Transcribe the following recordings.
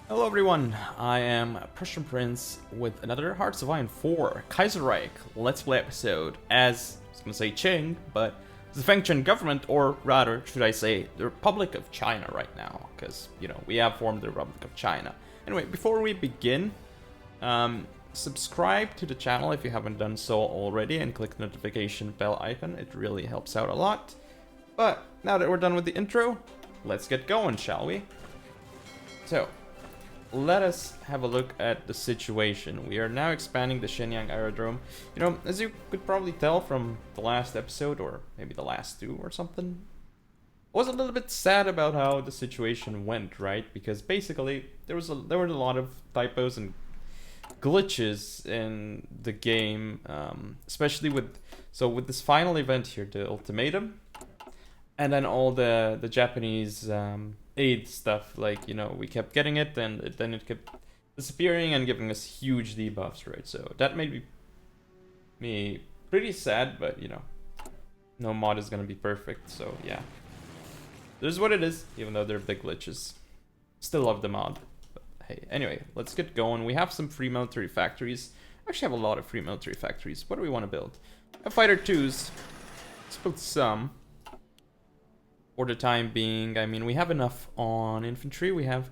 Hello everyone, I am PrussianPrince with another Hearts of Iron 4 Kaiserreich Let's Play episode as, I was gonna say Qing, but the Fengtian Government, or rather, should I say, the Republic of China right now, because, you know, we have formed the Republic of China. Anyway, before we begin, subscribe to the channel if you haven't done so already and click the notification bell icon, it really helps out a lot. But, now that we're done with the intro, let's get going, shall we? So, let us have a look at the situation. We are now expanding the Shenyang aerodrome. You know, as you could probably tell from the last episode, or maybe the last two or something, I was a little bit sad about how the situation went, right? Because basically, there were a lot of typos and glitches in the game, especially with this final event here, the ultimatum, and then all the Japanese aid stuff, like, you know, we kept getting it and then it kept disappearing and giving us huge debuffs, right? So that made me pretty sad, but you know, no mod is gonna be perfect, so yeah. This is what it is, even though they're big glitches. Still love the mod. But hey, anyway, let's get going. We have some free military factories. I actually have a lot of free military factories. What do we want to build? I have fighter 2s. Let's build some. For the time being, I mean, we have enough on infantry, we have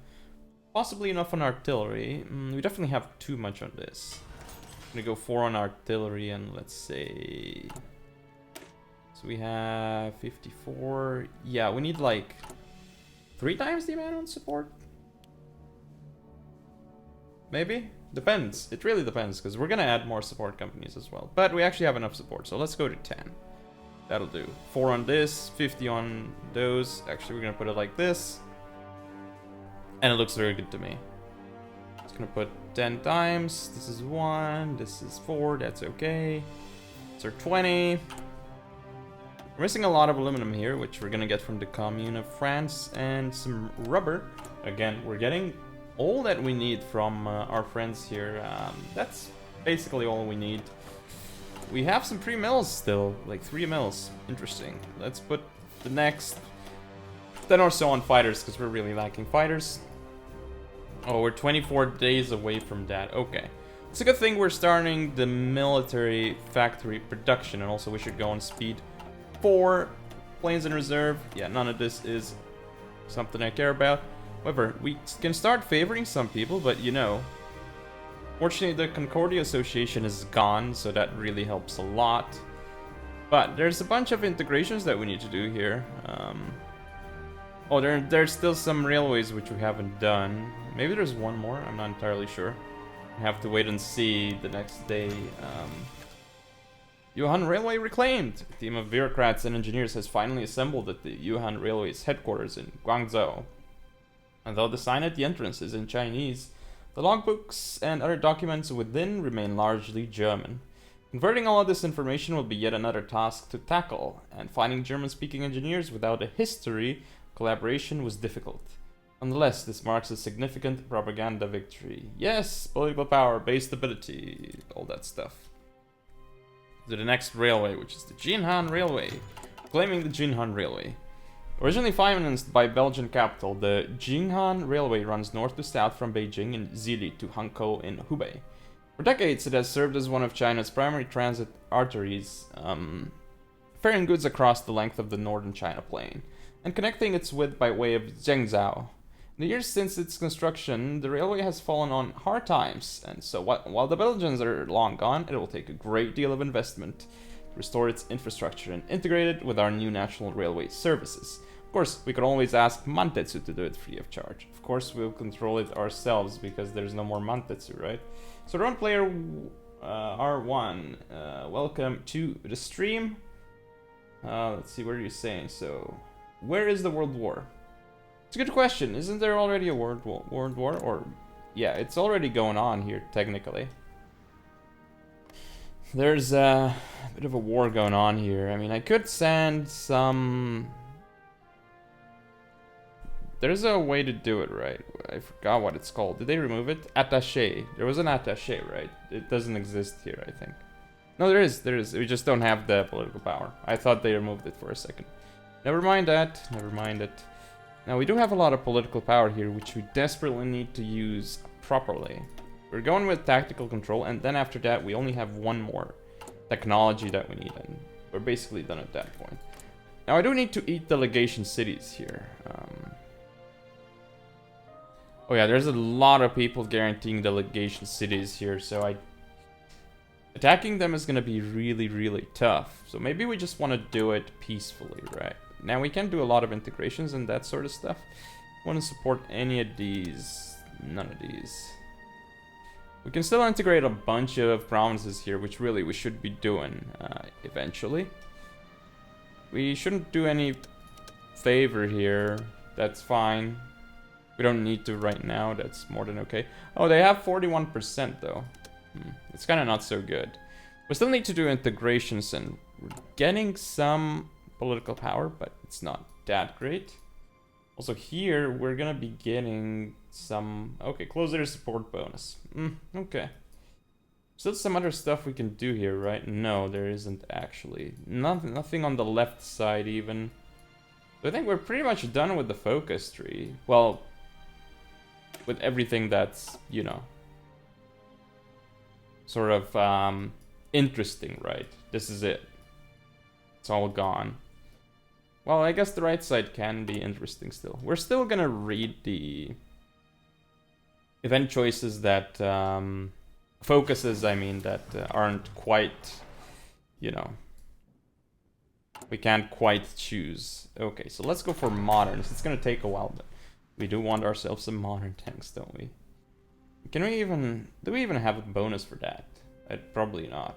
possibly enough on artillery. We definitely have too much on this. I'm gonna go 4 on artillery and let's say... So we have 54... Yeah, we need like 3 times the amount on support? Maybe? Depends. It really depends, because we're gonna add more support companies as well. But we actually have enough support, so let's go to 10. That'll do. 4 on this, 50 on those. Actually, we're gonna put it like this. And it looks very good to me. Just gonna put 10 times. This is 1, this is 4, that's okay. These are 20. We're missing a lot of aluminum here, which we're gonna get from the Commune of France, and some rubber. Again, we're getting all that we need from our friends here. That's basically all we need. We have some pre-mills still, like 3 mills. Interesting. Let's put the next 10 or so on fighters, because we're really lacking fighters. Oh, we're 24 days away from that. Okay. It's a good thing we're starting the military factory production, and also we should go on speed 4. Planes in reserve. Yeah, none of this is something I care about. However, we can start favoring some people, but you know... Fortunately, the Concordia Association is gone, so that really helps a lot. But there's a bunch of integrations that we need to do here. Oh, there's still some railways which we haven't done. Maybe there's one more, I'm not entirely sure. I have to wait and see the next day. Yuhan Railway reclaimed! A team of bureaucrats and engineers has finally assembled at the Yuhan Railway's headquarters in Guangzhou. And though the sign at the entrance is in Chinese, the logbooks and other documents within remain largely German. Converting all of this information will be yet another task to tackle, and finding German-speaking engineers without a history of collaboration was difficult. Nonetheless, this marks a significant propaganda victory. Yes, political power, base stability, all that stuff. To the next railway, which is the Jinhan Railway. Claiming the Jinhan Railway. Originally financed by Belgian capital, the Jinhan Railway runs north to south from Beijing in Zili to Hankou in Hubei. For decades, it has served as one of China's primary transit arteries, ferrying goods across the length of the northern China plain, and connecting its width by way of Zhengzhou. In the years since its construction, the railway has fallen on hard times, and so while the Belgians are long gone, it will take a great deal of investment to restore its infrastructure and integrate it with our new national railway services. Of course, we could always ask Mantetsu to do it free of charge. Of course, we'll control it ourselves because there's no more Mantetsu, right? So, run player R1, welcome to the stream. Let's see, what are you saying? So, where is the World War? It's a good question. Isn't there already a World War? Or, yeah, it's already going on here, technically. There's a bit of a war going on here. I mean, I could send some... There's a way to do it, right? I forgot what it's called. Did they remove it? Attaché. There was an attaché, right? It doesn't exist here, I think. No, there is. We just don't have the political power. I thought they removed it for a second. Never mind that. Never mind it. Now we do have a lot of political power here, which we desperately need to use properly. We're going with tactical control, and then after that we only have one more technology that we need, and we're basically done at that point. Now I do need to eat delegation cities here. Oh yeah, there's a lot of people guaranteeing delegation cities here, so attacking them is gonna be really, really tough. So maybe we just want to do it peacefully, right? Now we can do a lot of integrations and that sort of stuff. Want to support any of these? None of these. We can still integrate a bunch of provinces here, which really we should be doing eventually. We shouldn't do any favor here. That's fine. We don't need to right now. That's more than okay. Oh, they have 41% though. It's kind of not so good. We still need to do integrations, and we're getting some political power, but it's not that great. Also here, we're gonna be getting some... Okay, closer support bonus. Okay. Still some other stuff we can do here, right? No, there isn't actually. Nothing on the left side even. So I think we're pretty much done with the focus tree. Well, with everything that's, you know, sort of interesting, right? This is it. It's all gone. Well, I guess the right side can be interesting still. We're still gonna read the event choices that, focuses, I mean, that aren't quite, you know, we can't quite choose. Okay, so let's go for moderns. It's gonna take a while, but we do want ourselves some modern tanks, don't we? Can we even... Do we even have a bonus for that? Probably not.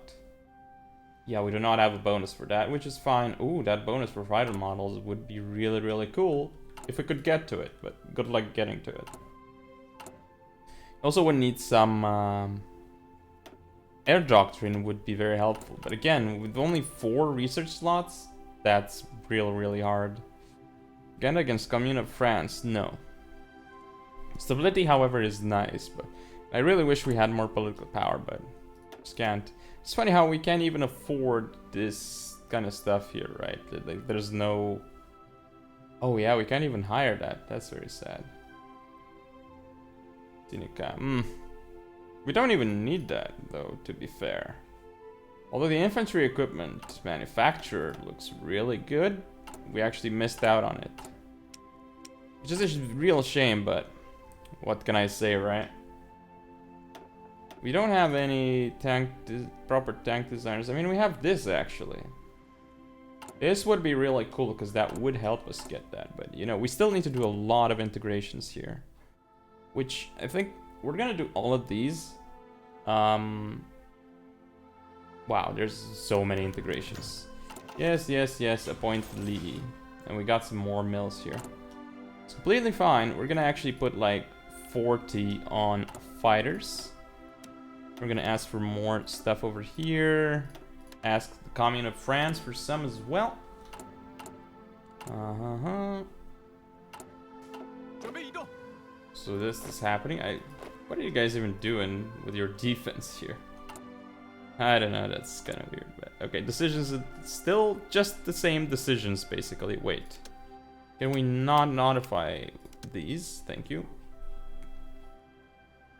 Yeah, we do not have a bonus for that, which is fine. Ooh, that bonus for fighter models would be really, really cool if we could get to it, but good luck getting to it. Also would need some... air doctrine would be very helpful, but again, with only 4 research slots, that's really hard. Again, against Commune of France, no. Stability, however, is nice, but I really wish we had more political power, but just can't. It's funny how we can't even afford this kind of stuff here, right? Like, there's no... Oh yeah, we can't even hire that. That's very sad. Sinica. We don't even need that, though, to be fair. Although the infantry equipment manufacturer looks really good, we actually missed out on it. Which is a real shame, but what can I say, right? We don't have any proper tank designers. I mean, we have this, actually. This would be really cool, because that would help us get that. But, you know, we still need to do a lot of integrations here. Which, I think, we're gonna do all of these. Wow, there's so many integrations. Yes, appoint Lee. And we got some more mills here. It's completely fine. We're gonna actually put like 40 on fighters. We're gonna ask for more stuff over here. Ask the Commune of France for some as well. So this is happening. What are you guys even doing with your defense here? I don't know, that's kind of weird, but okay, decisions are still just the same decisions, basically. Wait, can we not notify these? Thank you.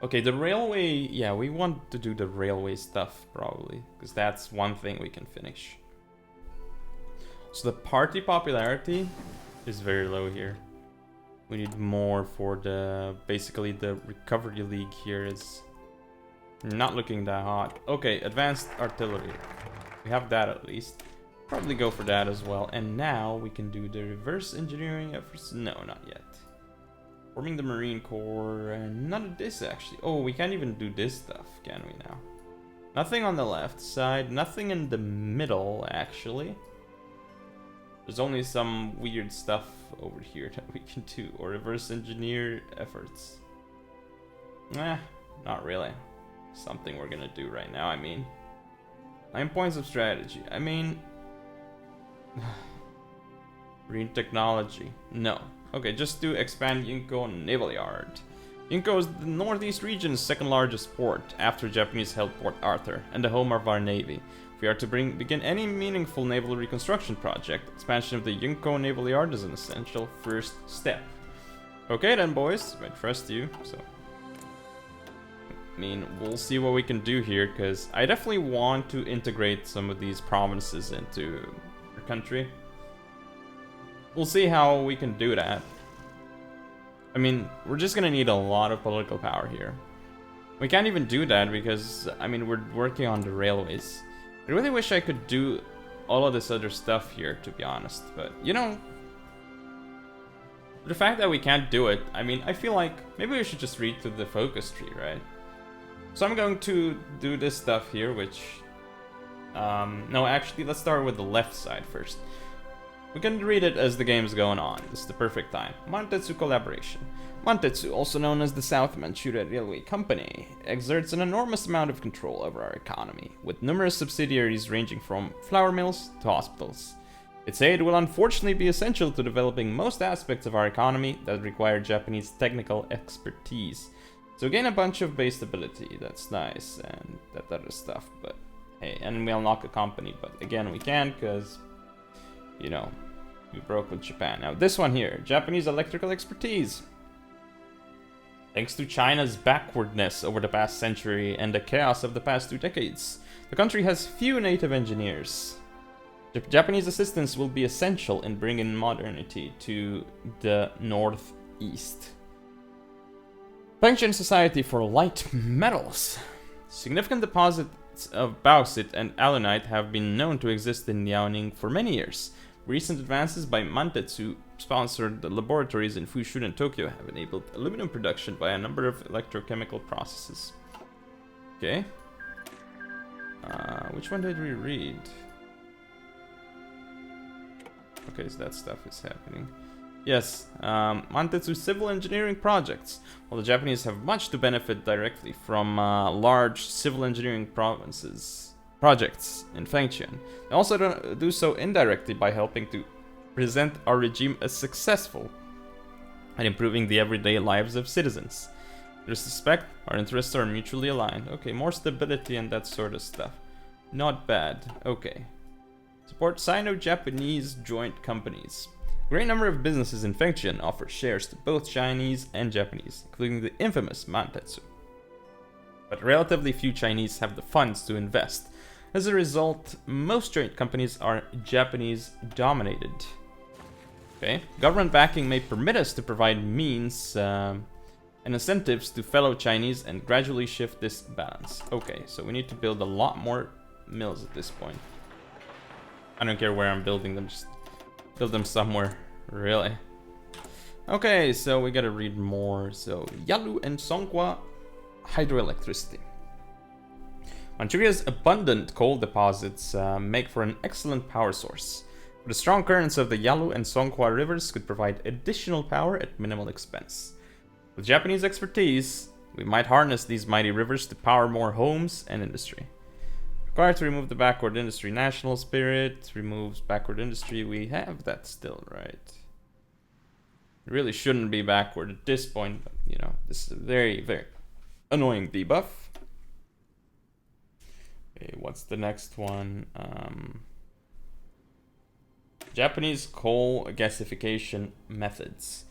Okay, the railway, yeah, we want to do the railway stuff, probably, because that's one thing we can finish. So the party popularity is very low here. We need more for the, basically the recovery league here is not looking that hot. Okay, advanced artillery. We have that at least. Probably go for that as well. And now we can do the reverse engineering efforts. No, not yet. Forming the Marine Corps, and none of this actually. Oh, we can't even do this stuff, can we now? Nothing on the left side, nothing in the middle actually. There's only some weird stuff over here that we can do, or reverse engineer efforts. Not really. Something we're gonna do right now, I mean. 9 points of strategy. I mean... Marine technology. No. Okay, just do expand Yunko Naval Yard. Yunko is the northeast region's second largest port, after Japanese-held Port Arthur, and the home of our navy. If we are to begin any meaningful naval reconstruction project, expansion of the Yunko Naval Yard is an essential first step. Okay then, boys. I trust you, so... I mean, we'll see what we can do here, because I definitely want to integrate some of these provinces into our country. We'll see how we can do that. I mean, we're just gonna need a lot of political power here. We can't even do that because, I mean, we're working on the railways. I really wish I could do all of this other stuff here, to be honest, but, you know... The fact that we can't do it, I mean, I feel like maybe we should just read through the focus tree, right? So I'm going to do this stuff here, which... no, actually, let's start with the left side first. We can read it as the game's going on. This is the perfect time. Mantetsu collaboration. Mantetsu, also known as the South Manchuria Railway Company, exerts an enormous amount of control over our economy, with numerous subsidiaries ranging from flour mills to hospitals. Its aid will unfortunately be essential to developing most aspects of our economy that require Japanese technical expertise. So gain a bunch of base stability, that's nice, and that other stuff, but hey, and we unlock a company, but again we can't because, you know, we broke with Japan. Now this one here, Japanese electrical expertise. Thanks to China's backwardness over the past century and the chaos of the past 2 decades, the country has few native engineers. Japanese assistance will be essential in bringing modernity to the northeast. Fengtian Society for Light Metals. Significant deposits of bauxite and alunite have been known to exist in Liaoning for many years. Recent advances by Mantetsu sponsored laboratories in Fushun and Tokyo have enabled aluminum production by a number of electrochemical processes. Okay. Which one did we read? Okay, so that stuff is happening. Yes, Mantetsu civil engineering projects. While the Japanese have much to benefit directly from large civil engineering projects in Fengtian, they also do so indirectly by helping to present our regime as successful and improving the everyday lives of citizens. In this respect, our interests are mutually aligned. Okay, more stability and that sort of stuff. Not bad. Okay. Support Sino-Japanese joint companies. A great number of businesses in Fengtian offer shares to both Chinese and Japanese, including the infamous Mantetsu. But relatively few Chinese have the funds to invest. As a result, most joint companies are Japanese-dominated. Okay. Government backing may permit us to provide means and incentives to fellow Chinese and gradually shift this balance. Okay, so we need to build a lot more mills at this point. I don't care where I'm building them, just build them somewhere, really. Okay, so we gotta read more. So, Yalu and Songkhla hydroelectricity. Manchuria's abundant coal deposits make for an excellent power source. The strong currents of the Yalu and Songkhla rivers could provide additional power at minimal expense. With Japanese expertise, we might harness these mighty rivers to power more homes and industry. Required to remove the backward industry. National spirit removes backward industry. We have that still, right? It really shouldn't be backward at this point, but, you know, this is a very, very annoying debuff. Okay, what's the next one? Japanese coal gasification methods.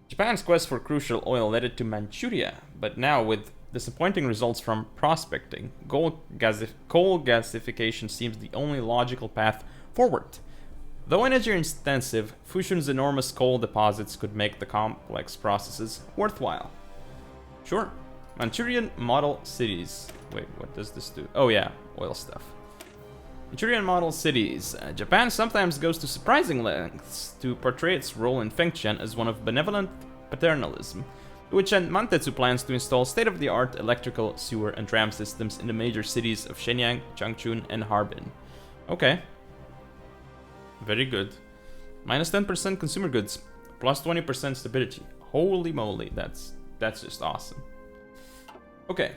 Japan's quest for crucial oil led it to Manchuria, but now with disappointing results from prospecting, coal gasification seems the only logical path forward. Though energy intensive, Fushun's enormous coal deposits could make the complex processes worthwhile. Sure. Manchurian model cities. Wait, what does this do? Oh yeah, oil stuff. Manchurian model cities. Japan sometimes goes to surprising lengths to portray its role in Fengtian as one of benevolent paternalism, to which end Mantetsu plans to install state-of-the-art electrical, sewer, and tram systems in the major cities of Shenyang, Changchun, and Harbin. Okay. Very good. Minus 10% consumer goods, plus 20% stability. Holy moly, that's just awesome. Okay.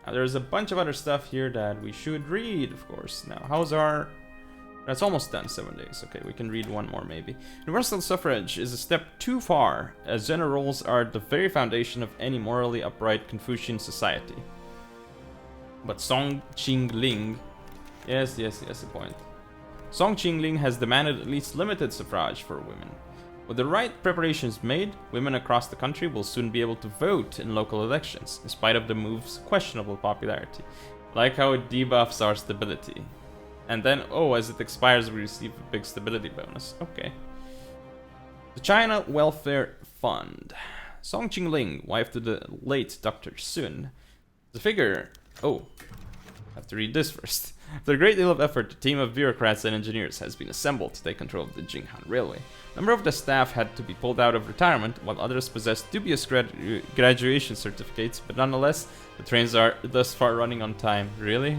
Now there's a bunch of other stuff here that we should read, of course. Now, how's our... That's almost done, 7 days. Okay, we can read one more maybe. Universal suffrage is a step too far, as gender roles are the very foundation of any morally upright Confucian society. But Song Qingling... Yes, a point. Song Qingling has demanded at least limited suffrage for women. With the right preparations made, women across the country will soon be able to vote in local elections, in spite of the move's questionable popularity. Like how it debuffs our stability. And then, oh, as it expires, we receive a big stability bonus. Okay. The China Welfare Fund. Song Qingling, wife to the late Dr. Sun. The figure... Oh, I have to read this first. After a great deal of effort, a team of bureaucrats and engineers has been assembled to take control of the Jinghan Railway. A number of the staff had to be pulled out of retirement, while others possessed dubious graduation certificates, but nonetheless, the trains are thus far running on time. Really?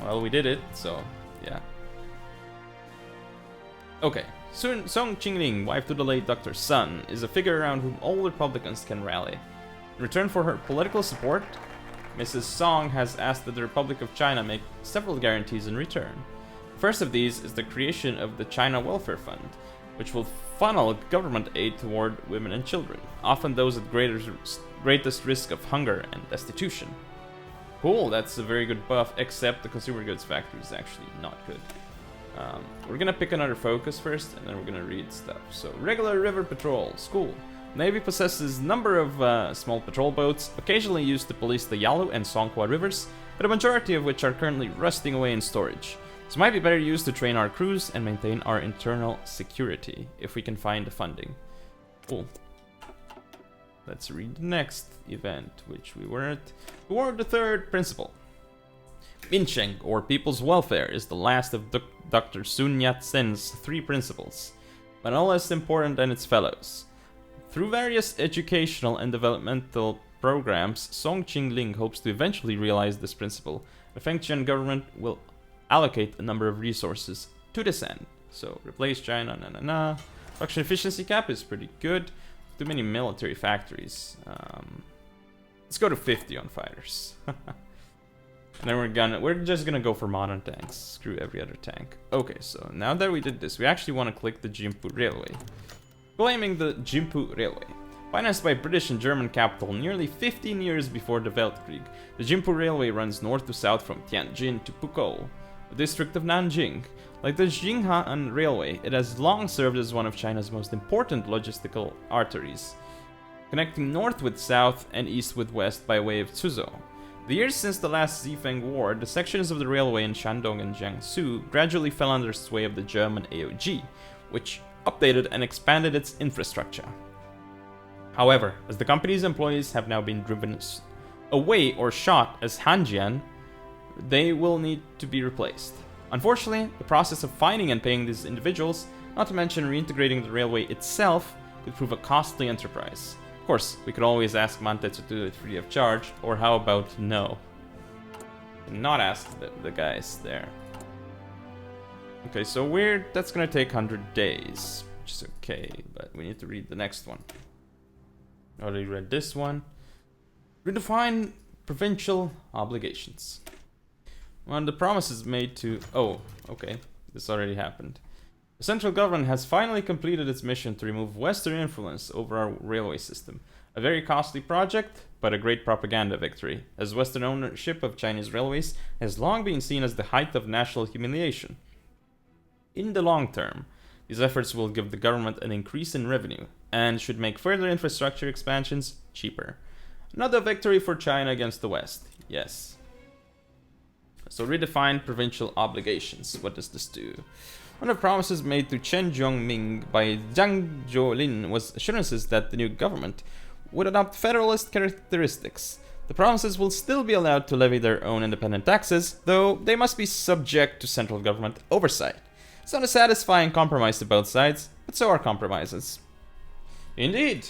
Well, we did it, so yeah. Okay, Song Qingling, wife to the late Dr. Sun, is a figure around whom all Republicans can rally. In return for her political support, Mrs. Song has asked that the Republic of China make several guarantees in return. The first of these is the creation of the China Welfare Fund, which will funnel government aid toward women and children, often those at greatest risk of hunger and destitution. Cool, that's a very good buff, except the consumer goods factory is actually not good. We're gonna pick another focus first, and then we're gonna read stuff. So, regular river patrol, school. Navy possesses a number of small patrol boats, occasionally used to police the Yalu and Songkhua rivers, but a majority of which are currently rusting away in storage. This might be better used to train our crews and maintain our internal security, if we can find the funding. Cool. Let's read the next event, which we weren't. Award the third principle. Minsheng, or People's Welfare, is the last of Dr. Sun Yat-sen's 3 principles, but no less important than its fellows. Through various educational and developmental programs, Song Qingling hopes to eventually realize this principle. The Fengtian Government will allocate a number of resources to this end. So, replace China, Production efficiency cap is pretty good. Too many military factories. Let's go to 50 on fighters. And then we're just gonna go for modern tanks. Screw every other tank. Okay, so now that we did this, we actually want to click the Jingpu Railway. Claiming the Jingpu Railway. Financed by British and German capital nearly 15 years before the Weltkrieg, the Jingpu Railway runs north to south from Tianjin to Pukou, the district of Nanjing. Like the Jinghan Railway, it has long served as one of China's most important logistical arteries, connecting north with south and east with west by way of Suzhou. The years since the last Zifeng War, the sections of the railway in Shandong and Jiangsu gradually fell under the sway of the German AOG, which updated and expanded its infrastructure. However, as the company's employees have now been driven away or shot as Hanjian, they will need to be replaced. Unfortunately, the process of finding and paying these individuals, not to mention reintegrating the railway itself, could prove a costly enterprise. Of course, we could always ask Mantetsu to do it free of charge, or how about no? Not ask the guys there. Okay, so that's gonna take 100 days, which is okay, but we need to read the next one. Already read this one. Redefine provincial obligations. One of the promises made to... Oh, okay, this already happened. The central government has finally completed its mission to remove Western influence over our railway system. A very costly project, but a great propaganda victory, as Western ownership of Chinese railways has long been seen as the height of national humiliation. In the long term, these efforts will give the government an increase in revenue, and should make further infrastructure expansions cheaper. Another victory for China against the West, yes. So redefine provincial obligations. What does this do? One of the promises made to Chen Jiongming by Zhang Zhuolin was assurances that the new government would adopt federalist characteristics. The provinces will still be allowed to levy their own independent taxes, though they must be subject to central government oversight. It's not a satisfying compromise to both sides, but so are compromises. Indeed.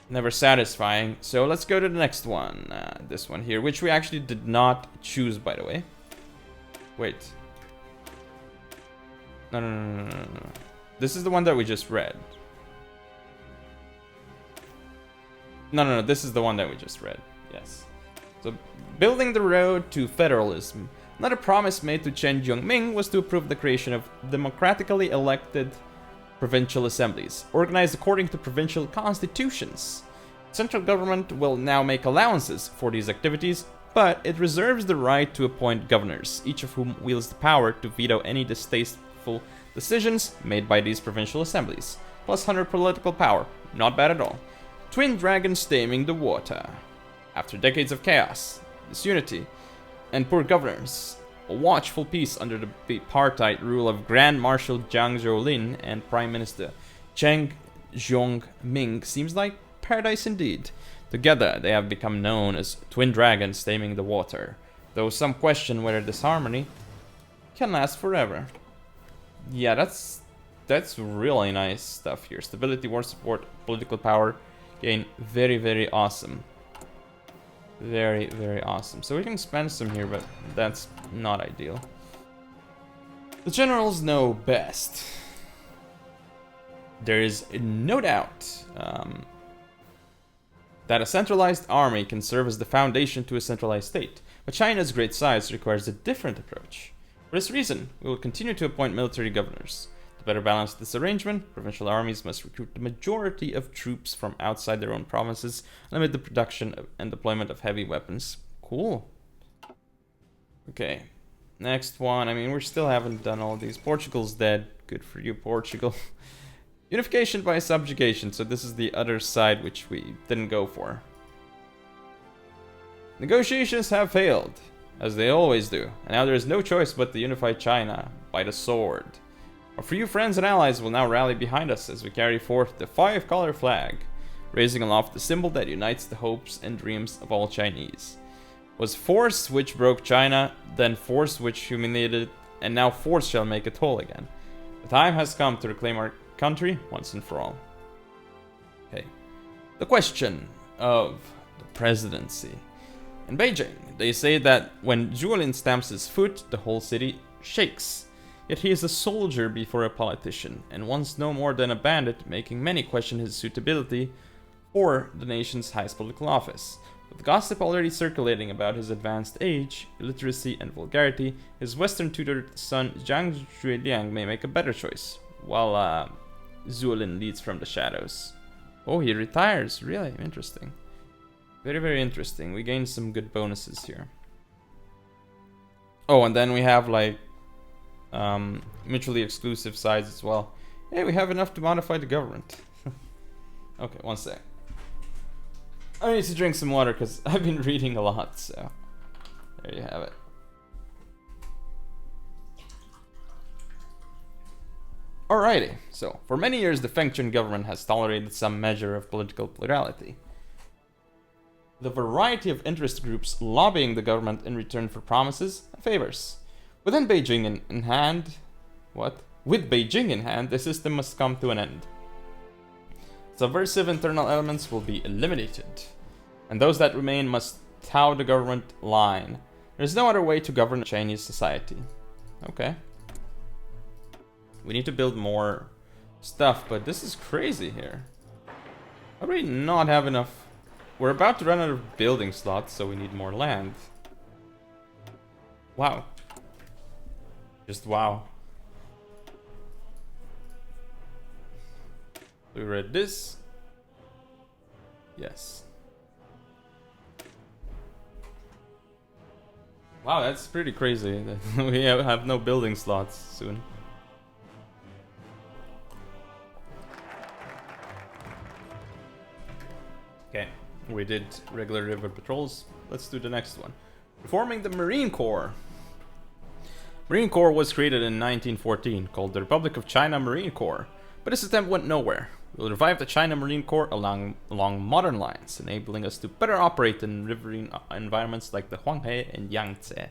Never satisfying. So let's go to the next one. This one here, which we actually did not choose, by the way. Wait. No. This is the one that we just read. No. This is the one that we just read. Yes. So, building the road to federalism. Another promise made to Chen Jiongming was to approve the creation of democratically elected provincial assemblies, organized according to provincial constitutions. Central government will now make allowances for these activities, but it reserves the right to appoint governors, each of whom wields the power to veto any distasteful Decisions made by these provincial assemblies, plus 100 political power. Not bad at all. Twin dragons stemming the water. After decades of chaos, disunity, and poor governance, a watchful peace under the bipartite rule of Grand Marshal Jiang Zhoulin and Prime Minister Cheng Xiongming seems like paradise indeed. Together, they have become known as twin dragons stemming the water, though some question whether this harmony can last forever. Yeah, that's really nice stuff here. Stability, war support, political power gain. Very, very awesome. Very, very awesome. So we can spend some here, but that's not ideal. The generals know best. There is no doubt that a centralized army can serve as the foundation to a centralized state, but China's great size requires a different approach. For this reason, we will continue to appoint military governors. To better balance this arrangement, provincial armies must recruit the majority of troops from outside their own provinces and limit the production and deployment of heavy weapons. Cool. Okay, next one. I mean, we still haven't done all these. Portugal's dead. Good for you, Portugal. Unification by subjugation. So this is the other side which we didn't go for. Negotiations have failed, as they always do, and now there is no choice but to unify China by the sword. Our few friends and allies will now rally behind us as we carry forth the five-color flag, raising aloft the symbol that unites the hopes and dreams of all Chinese. It was force which broke China, then force which humiliated, and now force shall make it whole again. The time has come to reclaim our country once and for all. Okay. The question of the presidency. In Beijing, they say that when Zhuolin stamps his foot, the whole city shakes. Yet he is a soldier before a politician, and once no more than a bandit, making many question his suitability for the nation's highest political office. With gossip already circulating about his advanced age, illiteracy, and vulgarity, his Western tutored son Zhang Zhuiliang may make a better choice, while Zhuolin leads from the shadows. Oh, he retires. Really interesting. Very, very interesting. We gained some good bonuses here. Oh, and then we have like mutually exclusive sides as well. Hey, we have enough to modify the government. Okay, one sec. I need to drink some water because I've been reading a lot, so there you have it. Alrighty, so for many years the Fengtian government has tolerated some measure of political plurality. The variety of interest groups lobbying the government in return for promises and favors. With Beijing in hand, the system must come to an end. Subversive internal elements will be eliminated, and those that remain must toe the government line. There is no other way to govern Chinese society. Okay. We need to build more stuff, but this is crazy here. How do we not have enough? We're about to run out of building slots, so we need more land. Wow. Just wow. We read this. Yes. Wow, that's pretty crazy. We have no building slots soon. Okay, we did regular river patrols. Let's do the next one. Reforming the Marine Corps. Marine Corps was created in 1914, called the Republic of China Marine Corps, but this attempt went nowhere. We'll revive the China Marine Corps along modern lines, enabling us to better operate in riverine environments like the Huanghe and Yangtze.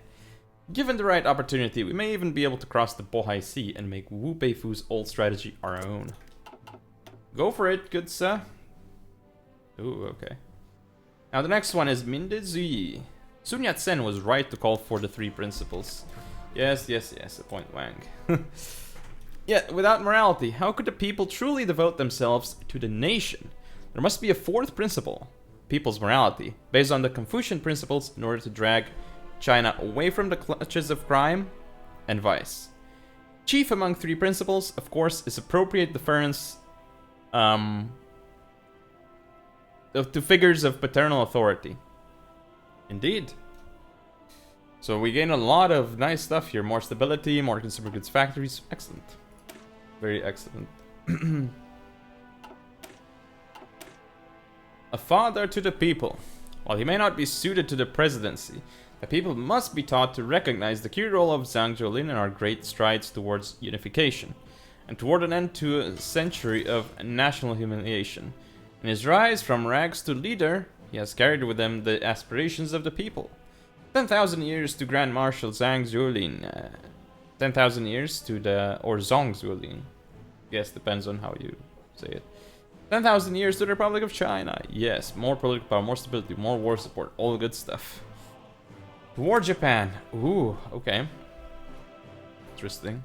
Given the right opportunity, we may even be able to cross the Bohai Sea and make Wu Peifu's old strategy our own. Go for it, good sir. Ooh, okay. Now the next one is Minde Zuyi. Sun Yat-sen was right to call for the three principles. Yes, appoint Wang. Yet, without morality, how could the people truly devote themselves to the nation? There must be a fourth principle, people's morality, based on the Confucian principles in order to drag China away from the clutches of crime and vice. Chief among three principles, of course, is appropriate deference to figures of paternal authority. Indeed. So we gain a lot of nice stuff here. More stability, more consumer goods factories. Excellent. Very excellent. A father to the people. While he may not be suited to the presidency, the people must be taught to recognize the key role of Zhang Zuolin in our great strides towards unification, and toward an end to a century of national humiliation. In his rise from rags to leader, he has carried with him the aspirations of the people. 10,000 years to Grand Marshal Zhang Zuolin. 10,000 years to the... or Zhang Zuolin. Yes, depends on how you say it. 10,000 years to the Republic of China. Yes, more political power, more stability, more war support, all the good stuff. Toward Japan. Ooh, okay. Interesting.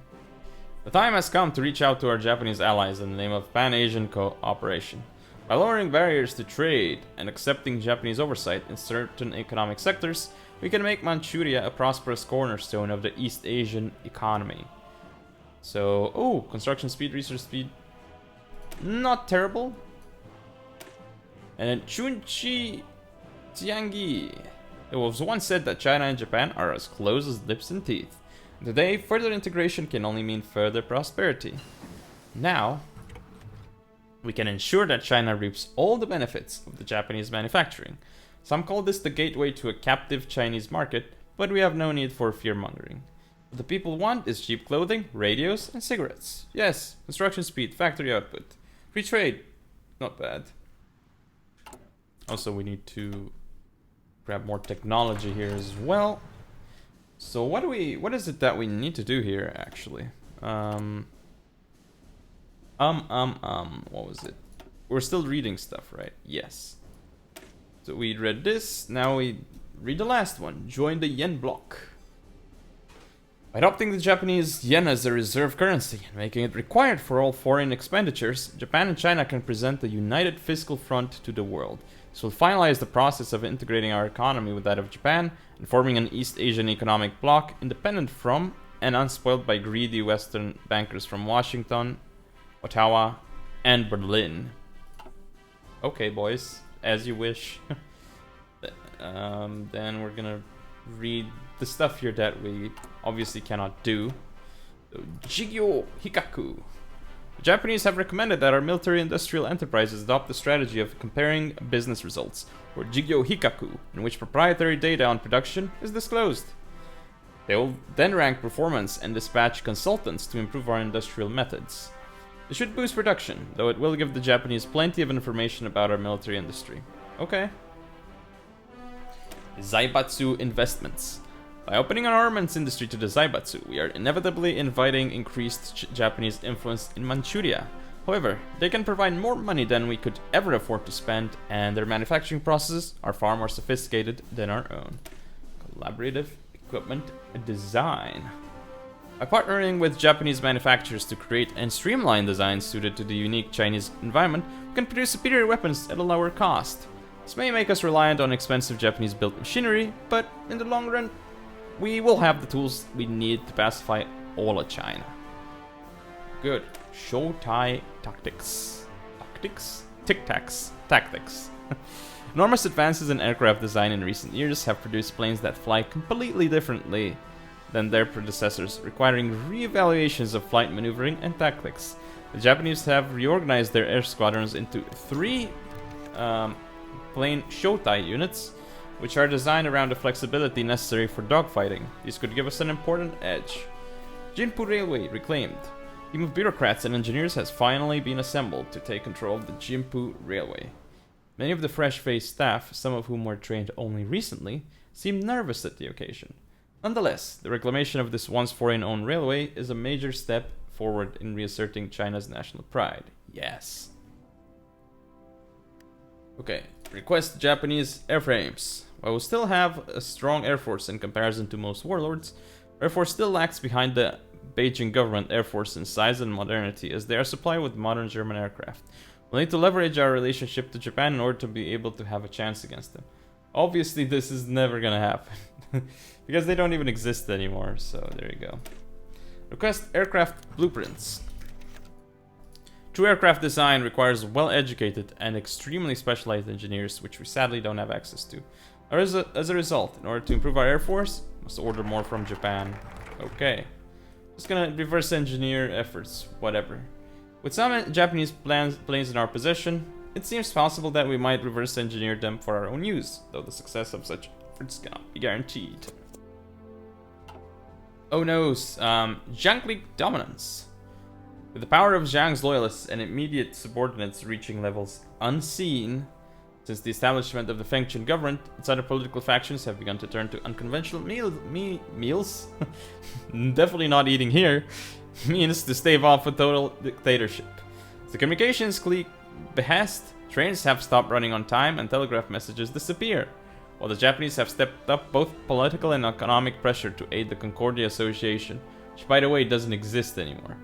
The time has come to reach out to our Japanese allies in the name of Pan-Asian cooperation. By lowering barriers to trade and accepting Japanese oversight in certain economic sectors, we can make Manchuria a prosperous cornerstone of the East Asian economy. So, oh, construction speed, research speed, not terrible. And then Chunchi Tiangi. It was once said that China and Japan are as close as lips and teeth. Today, further integration can only mean further prosperity. Now, we can ensure that China reaps all the benefits of the Japanese manufacturing. Some call this the gateway to a captive Chinese market, but we have no need for fear-mongering. What the people want is cheap clothing, radios, and cigarettes. Yes, construction speed, factory output. Free trade, not bad. Also, we need to grab more technology here as well. So what is it that we need to do here, actually? What was it? We're still reading stuff, right? Yes. So we read this, now we read the last one. Join the yen bloc. By adopting the Japanese yen as a reserve currency and making it required for all foreign expenditures, Japan and China can present a united fiscal front to the world. This will finalize the process of integrating our economy with that of Japan and forming an East Asian economic bloc independent from and unspoiled by greedy Western bankers from Washington, Ottawa, and Berlin. Okay, boys, as you wish. Then we're gonna read the stuff here that we obviously cannot do. So, Jigyo Hikaku. The Japanese have recommended that our military-industrial enterprises adopt the strategy of comparing business results, or Jigyo Hikaku, in which proprietary data on production is disclosed. They will then rank performance and dispatch consultants to improve our industrial methods. It should boost production, though it will give the Japanese plenty of information about our military industry. Okay. Zaibatsu investments. By opening our armaments industry to the Zaibatsu, we are inevitably inviting increased Japanese influence in Manchuria. However, they can provide more money than we could ever afford to spend, and their manufacturing processes are far more sophisticated than our own. Collaborative equipment design. By partnering with Japanese manufacturers to create and streamline designs suited to the unique Chinese environment, we can produce superior weapons at a lower cost. This may make us reliant on expensive Japanese-built machinery, but in the long run, we will have the tools we need to pacify all of China. Good. Shoutai tactics. Tactics? Tic-tacs. Tactics. Enormous advances in aircraft design in recent years have produced planes that fly completely differently than their predecessors, requiring re-evaluations of flight maneuvering and tactics. The Japanese have reorganized their air squadrons into 3 plane Shoutai units, which are designed around the flexibility necessary for dogfighting. These could give us an important edge. Jinpu Railway reclaimed. A team of bureaucrats and engineers has finally been assembled to take control of the Jinpu Railway. Many of the fresh-faced staff, some of whom were trained only recently, seem nervous at the occasion. Nonetheless, the reclamation of this once foreign-owned railway is a major step forward in reasserting China's national pride. Yes. Okay, request Japanese airframes. While we still have a strong air force in comparison to most warlords, our air force still lags behind the Beijing government air force in size and modernity, as they are supplied with modern German aircraft. We'll need to leverage our relationship to Japan in order to be able to have a chance against them. Obviously, this is never gonna happen, because they don't even exist anymore, so there you go. Request aircraft blueprints. True aircraft design requires well-educated and extremely specialized engineers, which we sadly don't have access to. As a result, in order to improve our air force, we must order more from Japan. Okay. Just gonna reverse engineer efforts, whatever. With some Japanese planes in our possession, it seems possible that we might reverse engineer them for our own use, though the success of such efforts cannot be guaranteed. Oh no, Zhang dominance. With the power of Zhang's loyalists and immediate subordinates reaching levels unseen since the establishment of the Fengtian Government, its other political factions have begun to turn to unconventional meals. Definitely not eating here. Means to stave off a total dictatorship. The communications clique behest, trains have stopped running on time and telegraph messages disappear, while the Japanese have stepped up both political and economic pressure to aid the Concordia Association, which by the way doesn't exist anymore.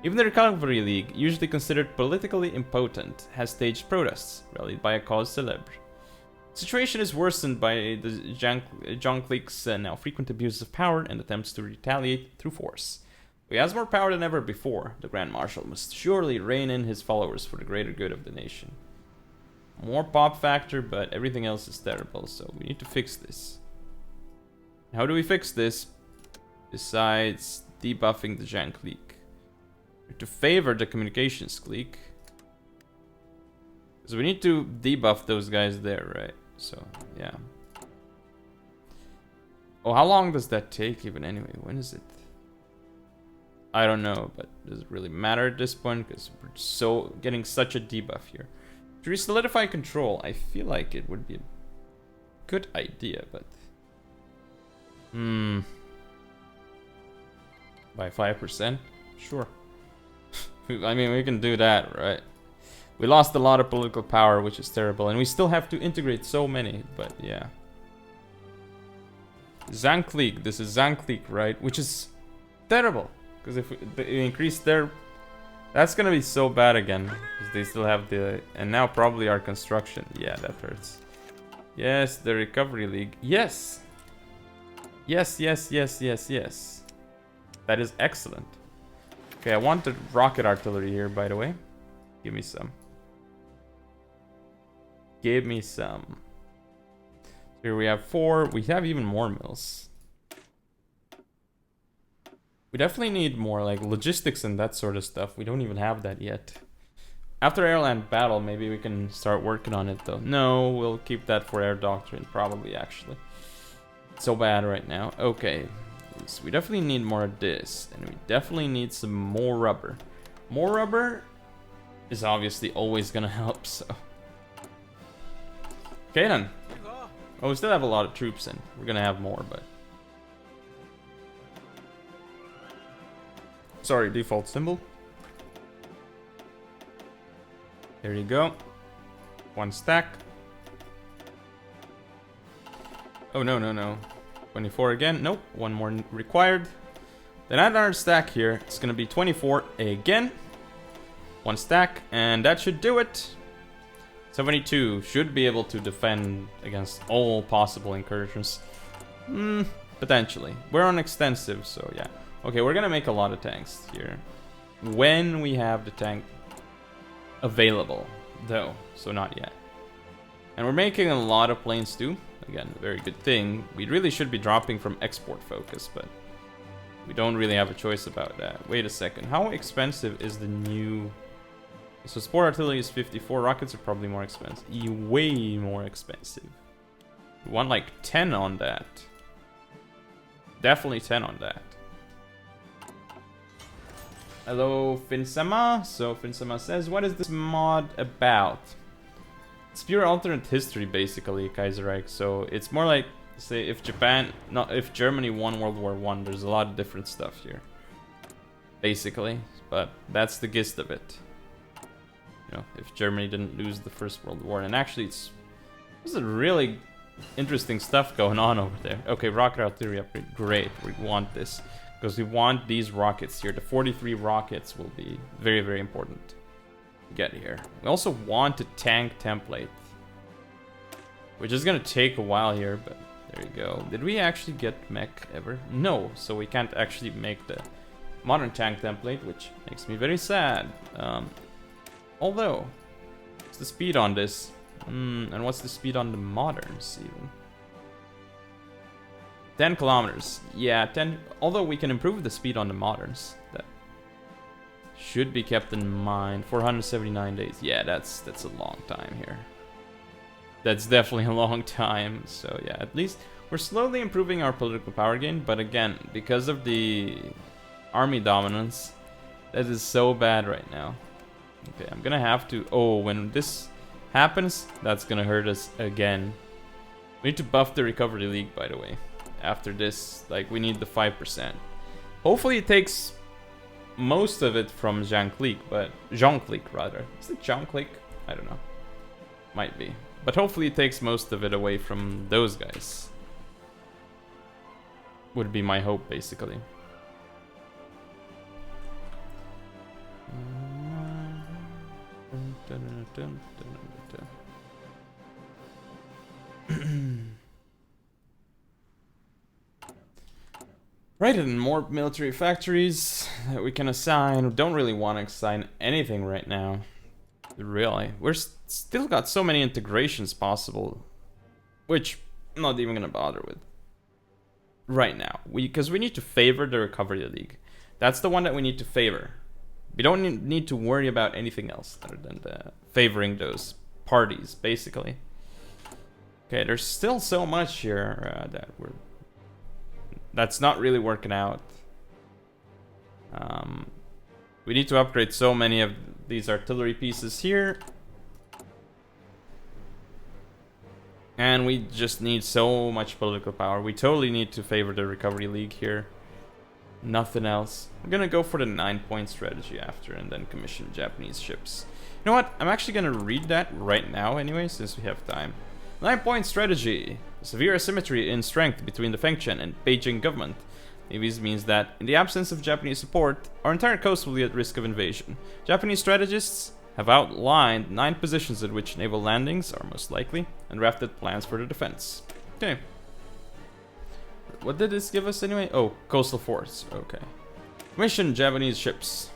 Even the Recovery League, usually considered politically impotent, has staged protests, rallied by a cause célèbre. The situation is worsened by the Zhang clique's now frequent abuse of power and attempts to retaliate through force. He has more power than ever before. The Grand Marshal must surely rein in his followers for the greater good of the nation. More pop factor, but everything else is terrible, so we need to fix this. How do we fix this? Besides debuffing the Zhang clique. To favor the communications clique. So we need to debuff those guys there, right? So, yeah. Oh, how long does that take even anyway? When is it? I don't know, but does it really matter at this point? Because we're getting such a debuff here. To re-solidify control, I feel like it would be a good idea, but... By 5%? Sure. I mean, we can do that, right? We lost a lot of political power, which is terrible, and we still have to integrate so many, but yeah. Zhang clique, this is Zhang clique, right? Which is terrible, because if we increase their... That's gonna be so bad again, because they still have the... And now probably our construction. Yeah, that hurts. Yes, the Recovery League. Yes! Yes, yes, yes, yes, yes. That is excellent. Okay, I want the rocket artillery here, by the way. Give me some. Give me some. Here we have 4. We have even more mills. We definitely need more, like, logistics and that sort of stuff. We don't even have that yet. After Airland Battle, maybe we can start working on it, though. No, we'll keep that for Air Doctrine, probably, actually. It's so bad right now. Okay. So we definitely need more of this, and we definitely need some more rubber. More rubber is obviously always gonna help, so... Okay then. Oh, we still have a lot of troops in. We're gonna have more, but... Sorry, default symbol. There you go. 1 stack. Oh, no, no, no. 24 again. Nope. 1 more required. Then add another stack here. It's gonna be 24 again. 1 stack, and that should do it. 72 should be able to defend against all possible incursions. Potentially. We're on extensive, so yeah. Okay, we're gonna make a lot of tanks here. When we have the tank available, though. So not yet. And we're making a lot of planes too. Again, a very good thing. We really should be dropping from export focus, but we don't really have a choice about that. Wait a second. How expensive is the new... So sport artillery is 54. Rockets are probably more expensive. Way more expensive. We want like 10 on that. Definitely 10 on that. Hello, Finsama. So Finsama says, what is this mod about? It's pure alternate history, basically, Kaiserreich. So it's more like, say, if Germany won World War I, there's a lot of different stuff here, basically. But that's the gist of it. You know, if Germany didn't lose the First World War, and actually, there's a really interesting stuff going on over there. Okay, rocket artillery upgrade, great. We want this because we want these rockets here. The 43 rockets will be very, very important. Get here. We also want a tank template, which is gonna take a while here, but there you go. Did we actually get mech ever? No, so we can't actually make the modern tank template, which makes me very sad. Although, what's the speed on this? And what's the speed on the moderns even? 10 kilometers. Yeah, 10. Although we can improve the speed on the moderns. That should be kept in mind. 479 days. Yeah, that's a long time here. That's definitely a long time. So yeah, at least we're slowly improving our political power gain. But again, because of the army dominance, that is so bad right now. Okay, I'm gonna have to... Oh, when this happens, that's gonna hurt us again. We need to buff the Recovery League, by the way. After this, like, we need the 5%. Hopefully it takes most of it from Jean-Clic, but... Jean-Clic, rather. Is it Jean-Clic? I don't know. Might be. But hopefully it takes most of it away from those guys. Would be my hope, basically. Right, and more military factories that we can assign. We don't really want to assign anything right now. Really. We're still got so many integrations possible. Which I'm not even going to bother with. Right now. Because we need to favor the Recovery League. That's the one that we need to favor. We don't need to worry about anything else other than favoring those parties, basically. Okay, there's still so much here that's not really working out. We need to upgrade so many of these artillery pieces here. And we just need so much political power. We totally need to favor the Recovery League here. Nothing else. I'm gonna go for the 9-point strategy after and then commission Japanese ships. You know what? I'm actually gonna read that right now anyway, since we have time. 9-point strategy. Severe asymmetry in strength between the Fengtian and Beijing government. This means that, in the absence of Japanese support, our entire coast will be at risk of invasion. Japanese strategists have outlined 9 positions at which naval landings are most likely, and drafted plans for the defense. Okay. What did this give us anyway? Oh, coastal force. Okay. Mission Japanese ships.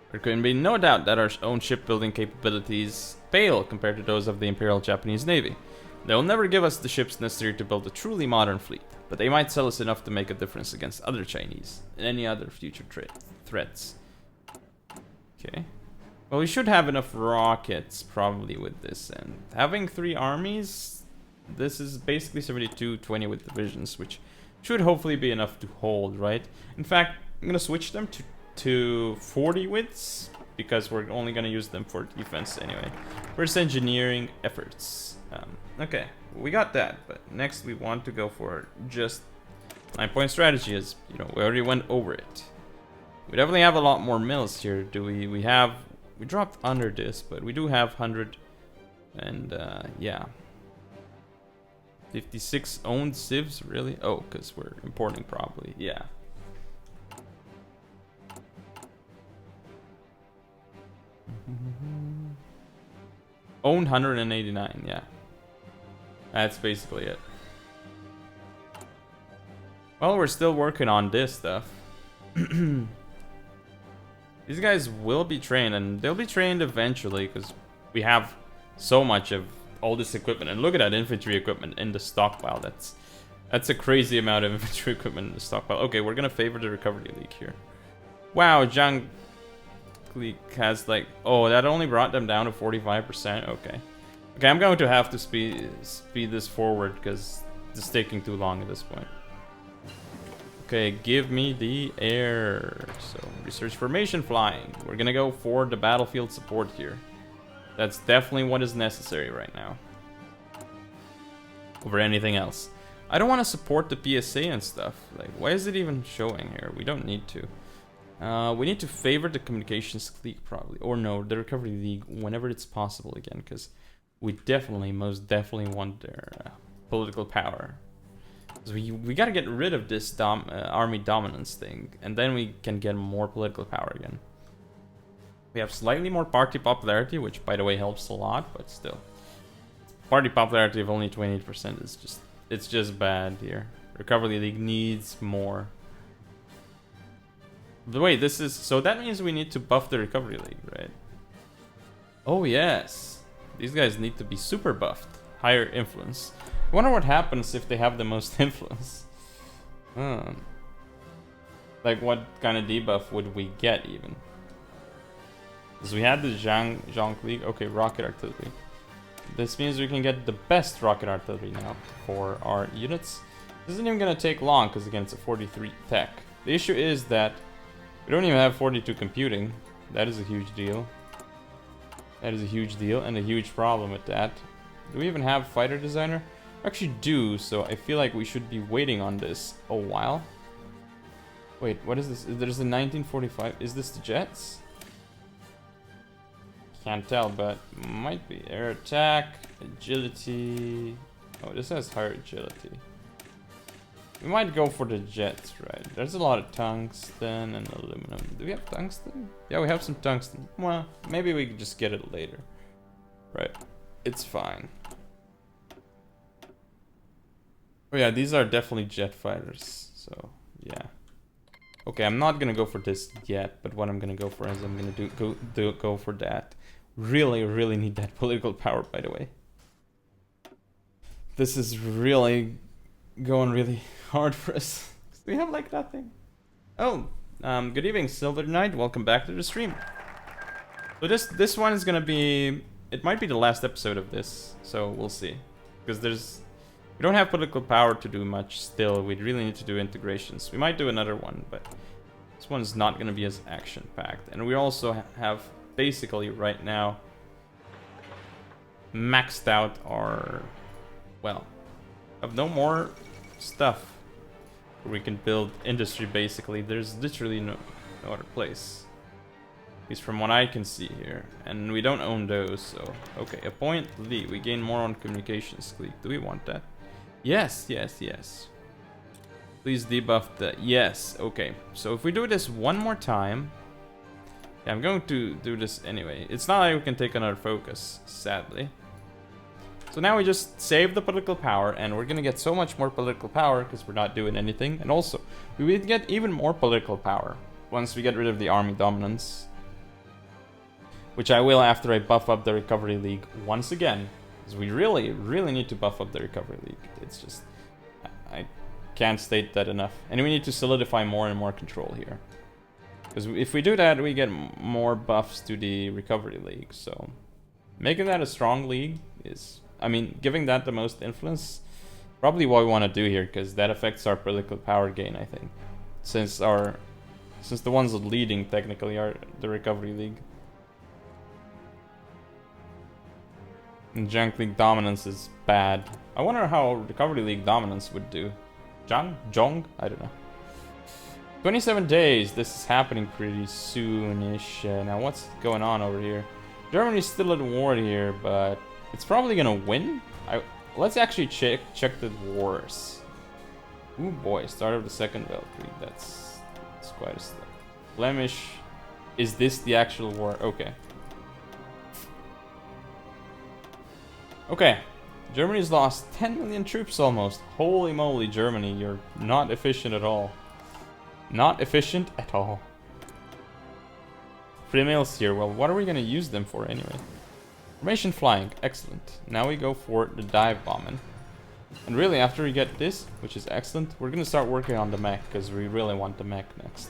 There can be no doubt that our own shipbuilding capabilities pale compared to those of the Imperial Japanese Navy. They will never give us the ships necessary to build a truly modern fleet, but they might sell us enough to make a difference against other Chinese and any other future threats. Okay. Well, we should have enough rockets probably with this, and having 3 armies, this is basically 72-20 with divisions, which should hopefully be enough to hold, right? In fact, I'm gonna switch them to 40 widths, because we're only gonna use them for defense anyway. First, engineering efforts. Okay, we got that, but next we want to go for just 9-point strategy, as you know, we already went over it. We definitely have a lot more mills here. Do we? We dropped under this, but we do have 100, and yeah. 56 owned civs, really? Oh, because we're importing probably, yeah. Owned 189, yeah. That's basically it. Well, we're still working on this stuff. These guys will be trained, and they'll be trained eventually, because we have so much of all this equipment. And look at that infantry equipment in the stockpile. That's a crazy amount of infantry equipment in the stockpile. Okay, we're gonna favor the Recovery League here. Wow, Jean-Clic has like... Oh, that only brought them down to 45%. Okay. Okay, I'm going to have to speed this forward, because it's taking too long at this point. Okay, give me the air. So, research formation flying. We're gonna go for the battlefield support here. That's definitely what is necessary right now. Over anything else. I don't want to support the PSA and stuff. Like, why is it even showing here? We don't need to. We need to favor the communications clique probably. Or no, the Recovery League whenever it's possible again. Because we definitely, most definitely want their political power. So we gotta get rid of this army dominance thing. And then we can get more political power again. We have slightly more party popularity, which by the way helps a lot, but still. Party popularity of only 28% is just, it's just bad here. Recovery League needs more. But wait, this is, so that means we need to buff the Recovery League, right? Oh yes. These guys need to be super buffed. Higher influence. I wonder what happens if they have the most influence. Like, what kind of debuff would we get, even? Because we had the Zhang League. Okay, rocket artillery. This means we can get the best rocket artillery now for our units. This isn't even going to take long, because again, it's a 43 tech. The issue is that we don't even have 42 computing. That is a huge deal. That is a huge deal, and a huge problem with that. Do we even have fighter designer? We actually do, so I feel like we should be waiting on this a while. Wait, what is this? There's a 1945. Is this the jets? Can't tell, but might be. Air attack, agility. Oh, this has higher agility. We might go for the jets, right? There's a lot of tungsten and aluminum. Do we have tungsten? Yeah, we have some tungsten. Well, maybe we can just get it later. Right. It's fine. Oh yeah, these are definitely jet fighters. So, yeah. Okay, I'm not gonna go for this yet, but what I'm gonna go for is I'm gonna go for that. Really need that political power, by the way. This is really going really hard for us. We have like nothing. Oh, good evening, Silver Knight. Welcome back to the stream. So this one is gonna be. It might be the last episode of this, so we'll see. Because we don't have political power to do much still. We really need to do integrations. We might do another one, but this one's not going to be as action-packed. And we also have, basically, right now, maxed out our... Well, have no more stuff where we can build industry, basically. There's literally no other place. At least from what I can see here. And we don't own those, so... Okay, appoint Lee. We gain more on communications clique. Do we want that? Yes. Please debuff the... Yes, okay. So if we do this one more time... Yeah, I'm going to do this anyway. It's not like we can take another focus, sadly. So now we just save the political power, and we're gonna get so much more political power because we're not doing anything. And also, we will get even more political power once we get rid of the army dominance. Which I will after I buff up the Recovery League once again. Because we really need to buff up the Recovery League. It's just... I can't state that enough. And we need to solidify more and more control here. Because if we do that, we get more buffs to the Recovery League. So, making that a strong league is... I mean, giving that the most influence... Probably what we want to do here, because that affects our political power gain, I think. Since the ones leading, technically, are the Recovery League. And Junk League dominance is bad. I wonder how Recovery League dominance would do. Jong? I don't know. 27 days. This is happening pretty soonish. Now what's going on over here? Germany's still at war here, but it's probably gonna win. Let's actually check the wars. Ooh boy, start of the Second Weltkrieg. That's quite a step. Flemish. Is this the actual war? Okay. Okay, Germany's lost 10 million troops almost. Holy moly, Germany, you're not efficient at all. Not efficient at all. Free meals here. Well, what are we going to use them for anyway? Formation flying. Excellent. Now we go for the dive bombing. And really, after we get this, which is excellent, we're going to start working on the mech, because we really want the mech next.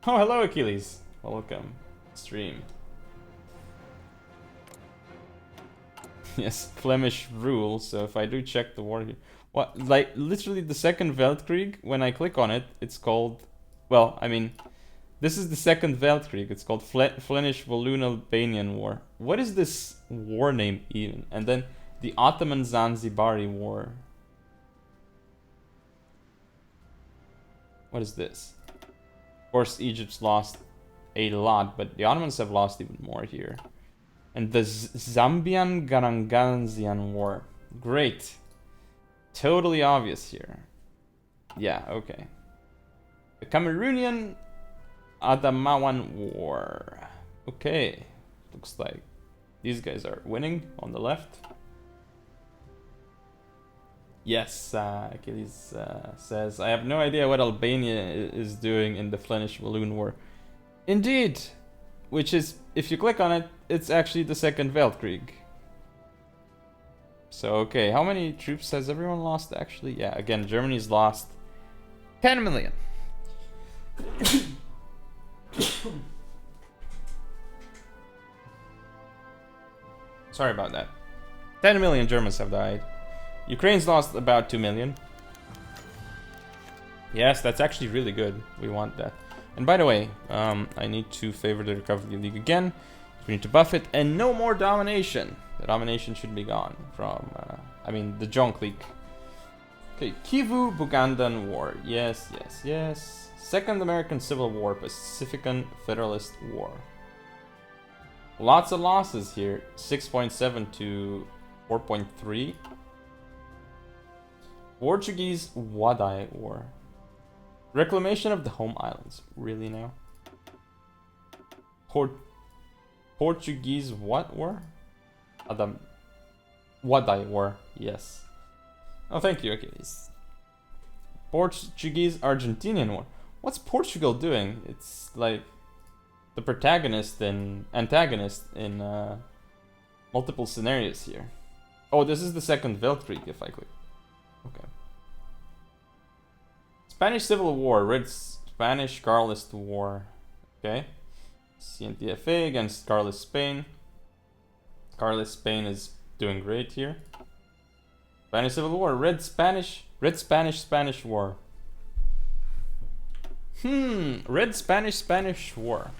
Oh, hello, Achilles. Welcome. Stream. Yes, Flemish rule. So if I do check the war here, what, like literally the Second Weltkrieg, when I click on it, it's called, well, I mean, this is the Second Weltkrieg. It's called Flemish Walloon Albanian War. What is this war name even? And then the Ottoman Zanzibari War. What is this? Of course, Egypt's lost a lot, but the Ottomans have lost even more here. And the Zambian Garanganzian War. Great. Totally obvious here. Yeah, okay. The Cameroonian Adamawan War. Okay. Looks like these guys are winning on the left. Yes, Achilles says, I have no idea what Albania is doing in the Flemish Walloon War. Indeed! which is, if you click on it, it's actually the Second Weltkrieg. So, okay, how many troops has everyone lost, actually? Yeah, again, Germany's lost 10 million. Sorry about that. 10 million Germans have died. Ukraine's lost about 2 million. Yes, that's actually really good. We want that. And by the way, I need to favor the Recovery League again. We need to buff it. And no more domination. The domination should be gone from, I mean, the junk league. Okay, Kivu-Bugandan War. Yes, yes, yes. Second American Civil War, Pacifican Federalist War. Lots of losses here. 6.7 to 4.3. Portuguese Wadai War. Reclamation of the home islands. Really now? Portuguese what war? Adam. Wadai War. Yes. Oh, thank you. Okay. Portuguese Argentinian War. What's Portugal doing? It's like the protagonist and antagonist in multiple scenarios here. Oh, this is the Second Weltkrieg if I click. Okay. Spanish Civil War, Red Spanish Carlist War. Okay. CNTFA against Carlist Spain. Carlist Spain is doing great here. Spanish Civil War, Red Spanish War. Red Spanish War.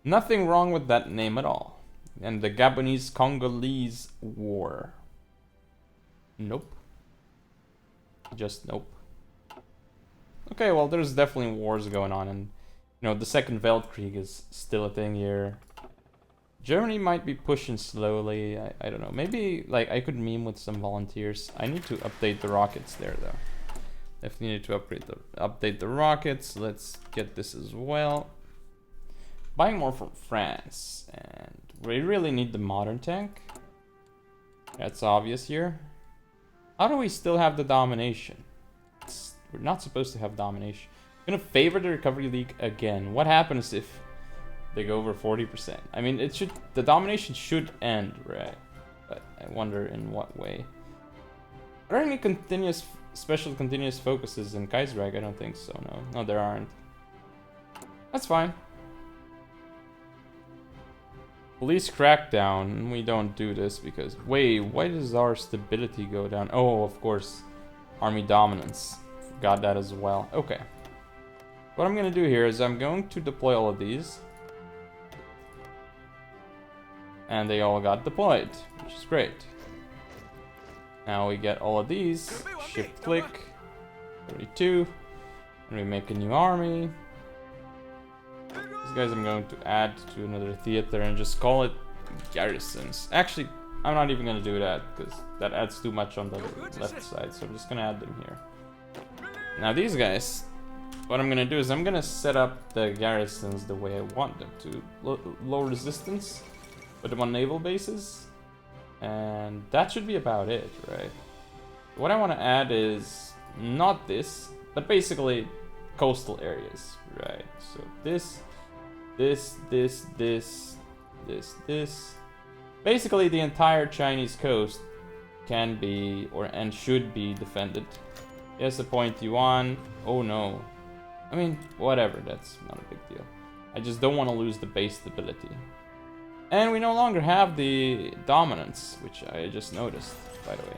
Nothing wrong with that name at all. And the Gabonese Congolese War. Nope. Just nope. Okay, well, there's definitely wars going on, and you know, the Second Weltkrieg is still a thing here. Germany might be pushing slowly. I don't know. Maybe like I could meme with some volunteers. I need to update the rockets there though. Definitely need to update the rockets. Let's get this as well. Buying more from France, and we really need the modern tank. That's obvious here. How do we still have the domination? We're not supposed to have domination. I'm gonna favor the Recovery League again. What happens if they go over 40%? I mean, the domination should end, right? But I wonder in what way. Are there any special continuous focuses in Kaiserreich? I don't think so, no. No, there aren't. That's fine. Police crackdown. We don't do this because... Wait, why does our stability go down? Oh, of course. Army dominance. Got that as well. Okay. What I'm going to do here is I'm going to deploy all of these. And they all got deployed, which is great. Now we get all of these. Shift click. 32. And we make a new army. These guys I'm going to add to another theater and just call it garrisons. Actually, I'm not even going to do that because that adds too much on the left side. So I'm just going to add them here. Now these guys, what I'm going to do is I'm going to set up the garrisons the way I want them to. Low resistance. Put them on naval bases. And that should be about it, right? What I want to add is not this, but basically coastal areas, right? So this. Basically the entire Chinese coast can be and should be defended. Yes, the point Yuan. Oh no. I mean, whatever, that's not a big deal. I just don't want to lose the base stability. And we no longer have the dominance, which I just noticed, by the way.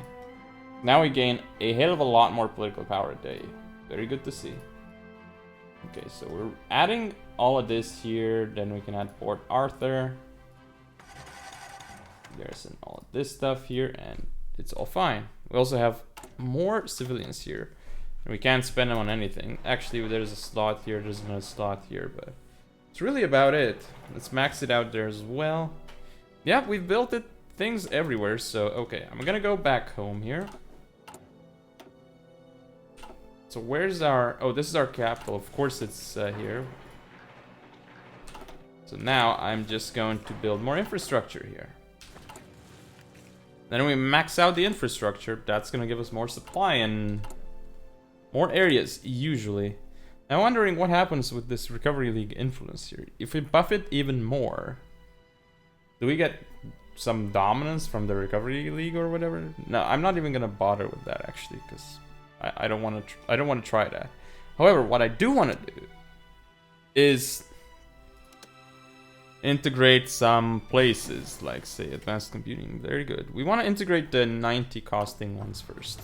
Now we gain a hell of a lot more political power a day. Very good to see. Okay, so we're adding all of this here, then we can add Port Arthur. There's all of this stuff here, and it's all fine. We also have more civilians here, and we can't spend them on anything. Actually, there's a slot here, there's another slot here, but it's really about it. Let's max it out there as well. Yeah, we've built it, things everywhere, so okay, I'm gonna go back home here. So where's our... Oh, this is our capital. Of course it's here. So now I'm just going to build more infrastructure here. Then we max out the infrastructure. That's going to give us more supply and more areas, usually. I'm wondering what happens with this Recovery League influence here. If we buff it even more, do we get some dominance from the Recovery League or whatever? No, I'm not even gonna bother with that actually, because I don't want to. I don't want to try that. However, what I do want to do is integrate some places, like say advanced computing. Very good. We want to integrate the 90 costing ones first.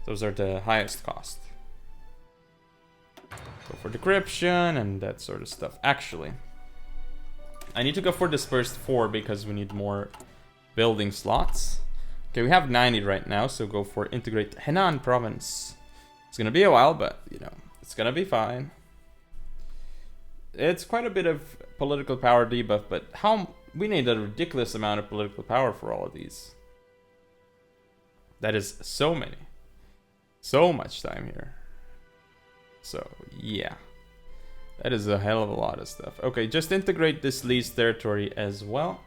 Those are the highest cost. Go for decryption and that sort of stuff. Actually, I need to go for dispersed 4 because we need more building slots. Okay, we have 90 right now, so go for integrate Henan province. It's gonna be a while, but you know, it's gonna be fine. It's quite a bit of political power debuff, but we need a ridiculous amount of political power for all of these. That is so many. So much time here. So, yeah. That is a hell of a lot of stuff. Okay, just integrate this leased territory as well,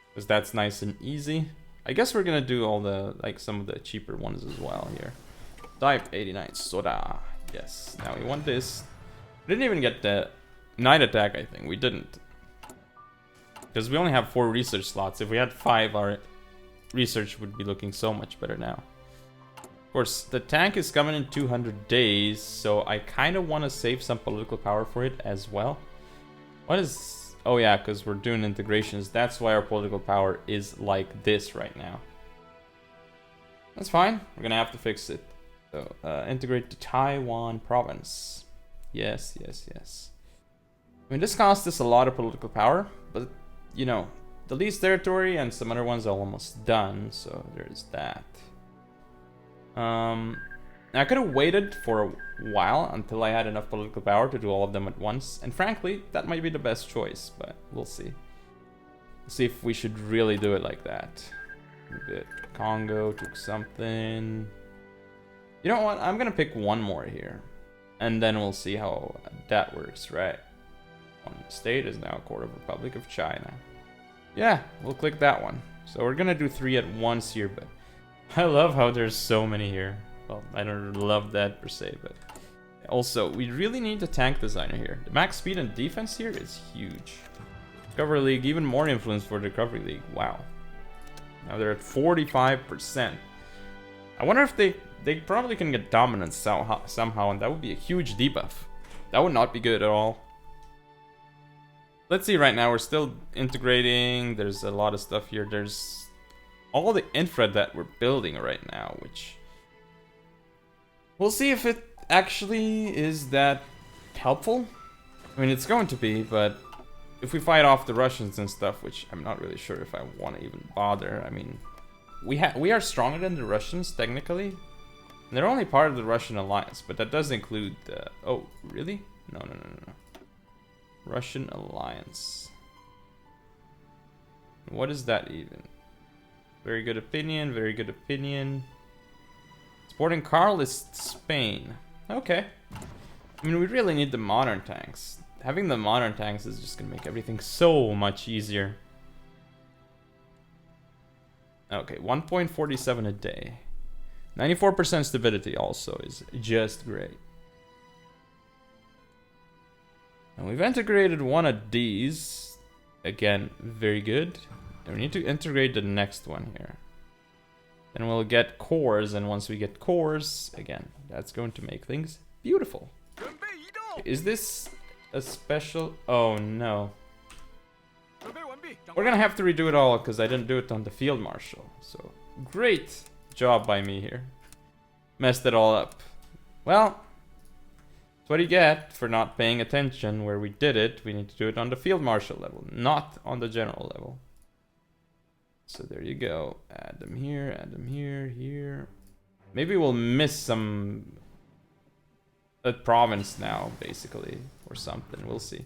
because that's nice and easy. I guess we're gonna do all the, like, some of the cheaper ones as well here. Type 89 soda. Yes, now we want this. We didn't even get the night attack, I think. We didn't. Because we only have 4 research slots. If we had 5, our research would be looking so much better now. Of course, the tank is coming in 200 days, so I kind of want to save some political power for it as well. What is... Oh yeah, because we're doing integrations. That's why our political power is like this right now. That's fine. We're going to have to fix it. So, integrate the Taiwan province. Yes, yes, yes. I mean, this costs us a lot of political power, but, you know, the leased territory and some other ones are almost done, so there's that. I could have waited for a while until I had enough political power to do all of them at once, and frankly, that might be the best choice, but we'll see. We'll see if we should really do it like that. Congo took something. You know what? I'm gonna pick one more here, and then we'll see how that works, right? One state is now a quarter of Republic of China. Yeah, we'll click that one. So we're gonna do 3 at once here, but I love how there's so many here. Well, I don't love that per se, but also we really need a tank designer here. The max speed and defense here is huge. Recovery League, even more influence for the Recovery League. Wow. Now they're at 45%. I wonder if they probably can get dominance somehow, and that would be a huge debuff. That would not be good at all. Let's see, right now we're still integrating. There's a lot of stuff here. There's all the infra that we're building right now, which we'll see if it actually is that helpful. I mean, it's going to be, but if we fight off the Russians and stuff, which I'm not really sure if I want to even bother. I mean, we are stronger than the Russians technically. They're only part of the Russian alliance, but that does include the... Oh, really? No. Russian alliance. What is that even? Very good opinion, very good opinion. Supporting Karl is Spain. Okay. I mean, we really need the modern tanks. Having the modern tanks is just gonna make everything so much easier. Okay, 1.47 a day. 94% stability also is just great. And we've integrated one of these. Again, very good. And we need to integrate the next one here. Then we'll get cores, and once we get cores, again, that's going to make things beautiful. Is this a special? Oh no. We're gonna have to redo it all because I didn't do it on the field marshal. So great job by me here. Messed it all up. Well, that's what you get for not paying attention where we did it. We need to do it on the field marshal level, not on the general level. So there you go. Add them here, here. Maybe we'll miss some a province now, basically, or something. We'll see.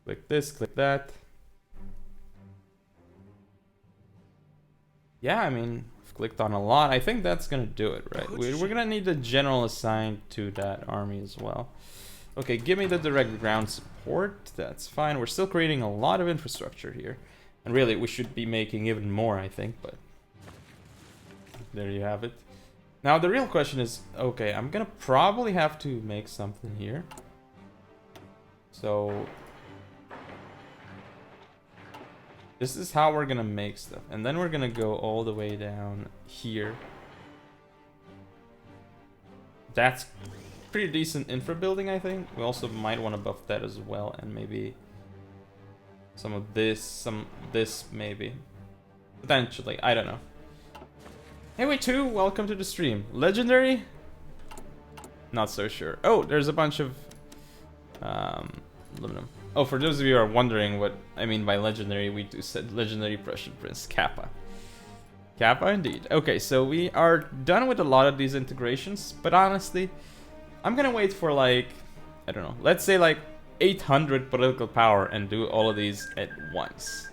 Click this, click that. Yeah, I mean, I've clicked on a lot. I think that's gonna do it, right? We're gonna need a general assigned to that army as well. Okay, give me the direct ground support. That's fine. We're still creating a lot of infrastructure here. And really, we should be making even more, I think, but there you have it. Now the real question is, okay, I'm gonna probably have to make something here. So this is how we're gonna make stuff. And then we're gonna go all the way down here. That's pretty decent infra building, I think. We also might want to buff that as well, and maybe some of this, this maybe. Potentially, I don't know. Hey, wait, too, welcome to the stream. Legendary? Not so sure. Oh, there's a bunch of aluminum. Oh, for those of you who are wondering what I mean by legendary, we do said legendary Prussian Prince Kappa. Kappa indeed. Okay, so we are done with a lot of these integrations, but honestly, I'm gonna wait for like, I don't know, let's say like 800 political power and do all of these at once.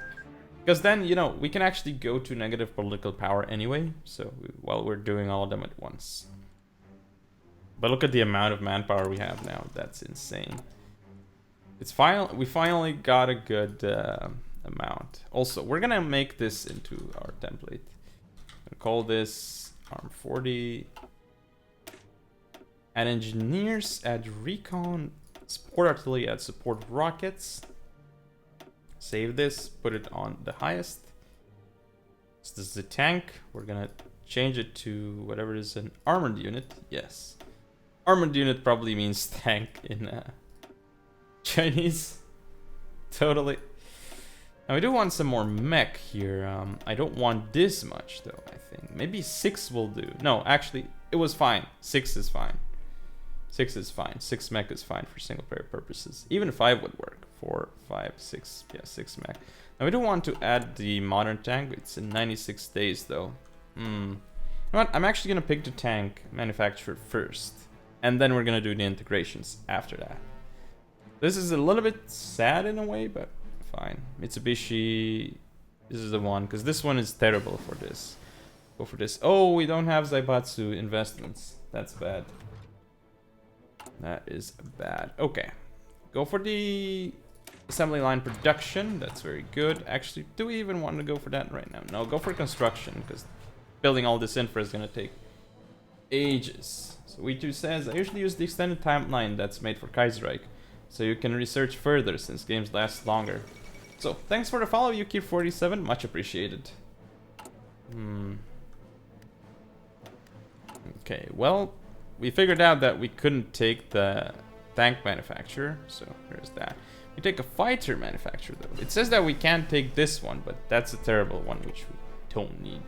Because then, you know, we can actually go to negative political power anyway, so while we're doing all of them at once. But look at the amount of manpower we have now, that's insane. It's we finally got a good amount. Also, we're gonna make this into our template. Call this Arm 40. Add engineers, add recon, support artillery, add support rockets. Save this, put it on the highest. So this is a tank. We're gonna change it to whatever is an armored unit. Yes. Armored unit probably means tank in Chinese. Totally. Now we do want some more mech here. I don't want this much though, I think. Maybe 6 will do. No, actually, it was fine. 6 is fine. 6 is fine. 6 mech is fine for single player purposes. Even 5 would work. 4, 5, 6. Yeah, 6 mech. Now we do want to add the modern tank. It's in 96 days though. You know what? I'm actually gonna pick the tank manufacturer first. And then we're gonna do the integrations after that. This is a little bit sad in a way, but fine. Mitsubishi, this is the one, because this one is terrible for this. Go for this. Oh, we don't have Zaibatsu investments. That's bad. That is bad. Okay. Go for the assembly line production. That's very good. Actually, do we even want to go for that right now? No, go for construction, because building all this infra is going to take ages. So We2 says, I usually use the extended timeline that's made for Kaiserreich, so you can research further since games last longer. So, thanks for the follow, Yuki47. Much appreciated. Okay, well, we figured out that we couldn't take the tank manufacturer, so there's that. We take a fighter manufacturer, though. It says that we can't take this one, but that's a terrible one, which we don't need.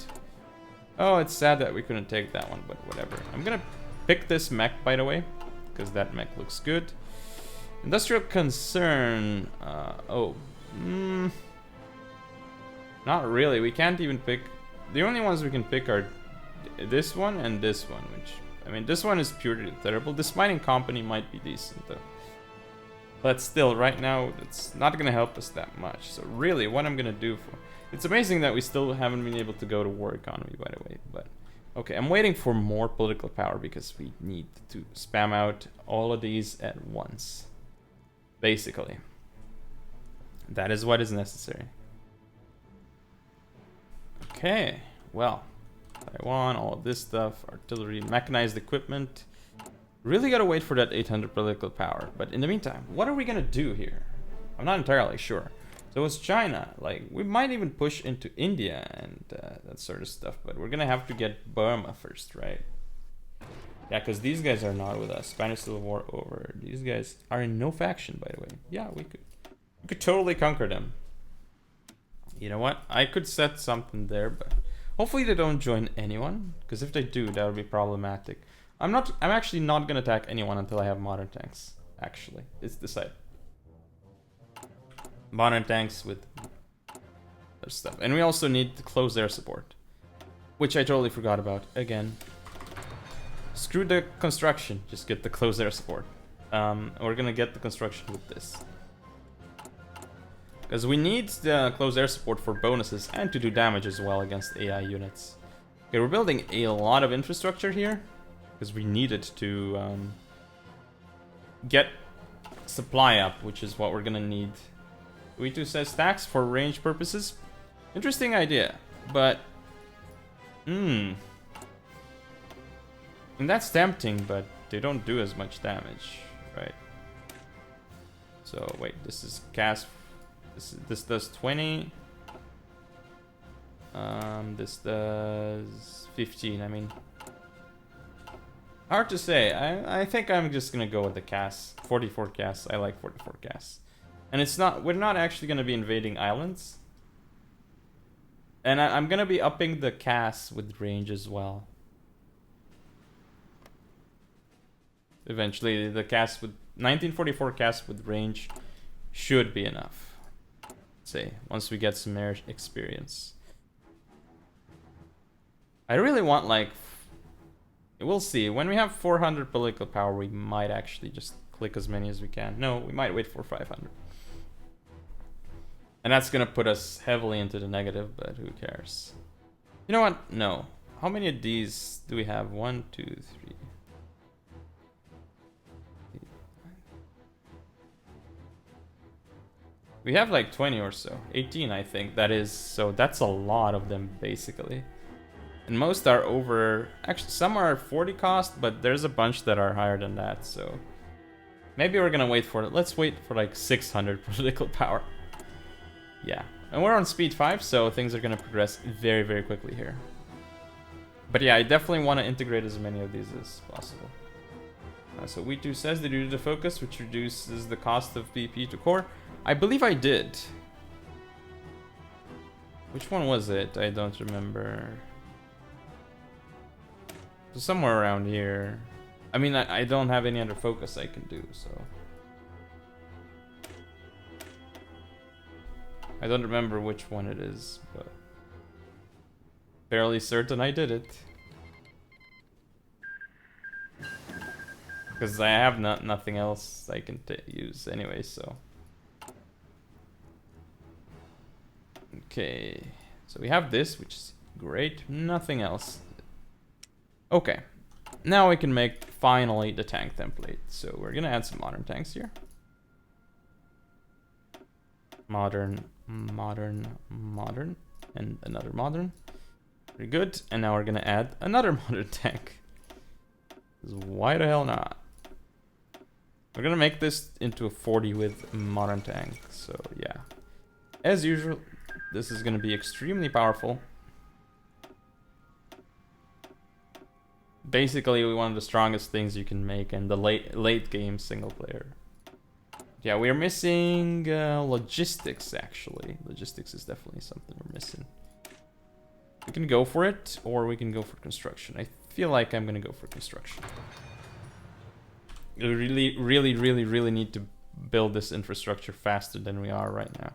Oh, it's sad that we couldn't take that one, but whatever. I'm gonna pick this mech, by the way, because that mech looks good. Industrial concern. Not really. We can't even pick. The only ones we can pick are this one and this one, which, I mean, this one is purely terrible. This mining company might be decent, though. But still, right now, it's not going to help us that much. So really, what I'm going to do for... It's amazing that we still haven't been able to go to war economy, by the way. But okay, I'm waiting for more political power because we need to spam out all of these at once. Basically. That is what is necessary. Okay, well, Taiwan, all of this stuff, artillery, mechanized equipment. Really gotta wait for that 800 political power. But in the meantime, what are we gonna do here? I'm not entirely sure. So it's China. Like, we might even push into India and that sort of stuff. But we're gonna have to get Burma first, right? Yeah, because these guys are not with us. Spanish Civil War over. These guys are in no faction, by the way. Yeah, we could totally conquer them. You know what? I could set something there, but hopefully they don't join anyone. Because if they do, that would be problematic. I'm actually not gonna attack anyone until I have modern tanks. Actually, it's decided. Modern tanks with their stuff, and we also need to close air support, which I totally forgot about again. Screw the construction, just get the close air support. We're gonna get the construction with this. Because we need the close air support for bonuses and to do damage as well against AI units. Okay, we're building a lot of infrastructure here. Because we need it to get supply up, which is what we're gonna need. We2 says stacks for range purposes. Interesting idea, but... And that's tempting, but they don't do as much damage, right? So wait, this is cast. This does 20. This does 15. I mean, hard to say. I think I'm just gonna go with the cast. 44 casts. I like 44 casts. And it's not. We're not actually gonna be invading islands. And I'm gonna be upping the casts with range as well. Eventually, the cast with 1944 cast with range should be enough. Say once we get some air experience. I really want like. We'll see. When we have 400 political power, we might actually just click as many as we can. No, we might wait for 500. And that's gonna put us heavily into the negative, but who cares? You know what? No. How many of these do we have? 1, 2, 3. We have like 20 or so. 18, I think. That is. So that's a lot of them, basically. And most are over. Actually, some are 40 cost, but there's a bunch that are higher than that. So maybe we're gonna wait for it. Let's wait for like 600 political power. Yeah. And we're on speed 5, so things are gonna progress very, very quickly here. But yeah, I definitely want to integrate as many of these as possible. So We2 says they do the focus, which reduces the cost of BP to core. I believe I did. Which one was it? I don't remember. So somewhere around here. I mean, I don't have any other focus I can do, so. I don't remember which one it is, but fairly certain I did it. Because I have nothing else I can use anyway, so. Okay, so we have this, which is great. Nothing else. Okay, now we can make finally the tank template. So we're gonna add some modern tanks here. Modern, and another modern. Pretty good. And now we're gonna add another modern tank. Why the hell not? We're gonna make this into a 40 with modern tank. So yeah, as usual, this is gonna be extremely powerful. Basically, we one of the strongest things you can make in the late game single player. Yeah, we're missing logistics, actually. Logistics is definitely something we're missing. We can go for it, or we can go for construction. I feel like I'm gonna go for construction. We really need to build this infrastructure faster than we are right now.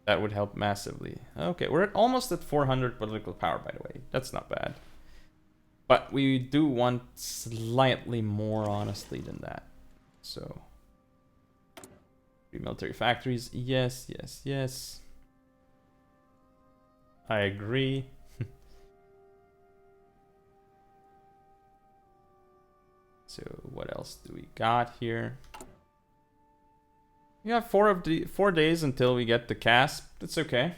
That would help massively. Okay, we're almost at 400 political power, by the way. That's not bad. But we do want slightly more, honestly, than that. So... 3 military factories. Yes, yes, yes. I agree. So what else do we got here? We have 4 days until we get the CASP. That's okay.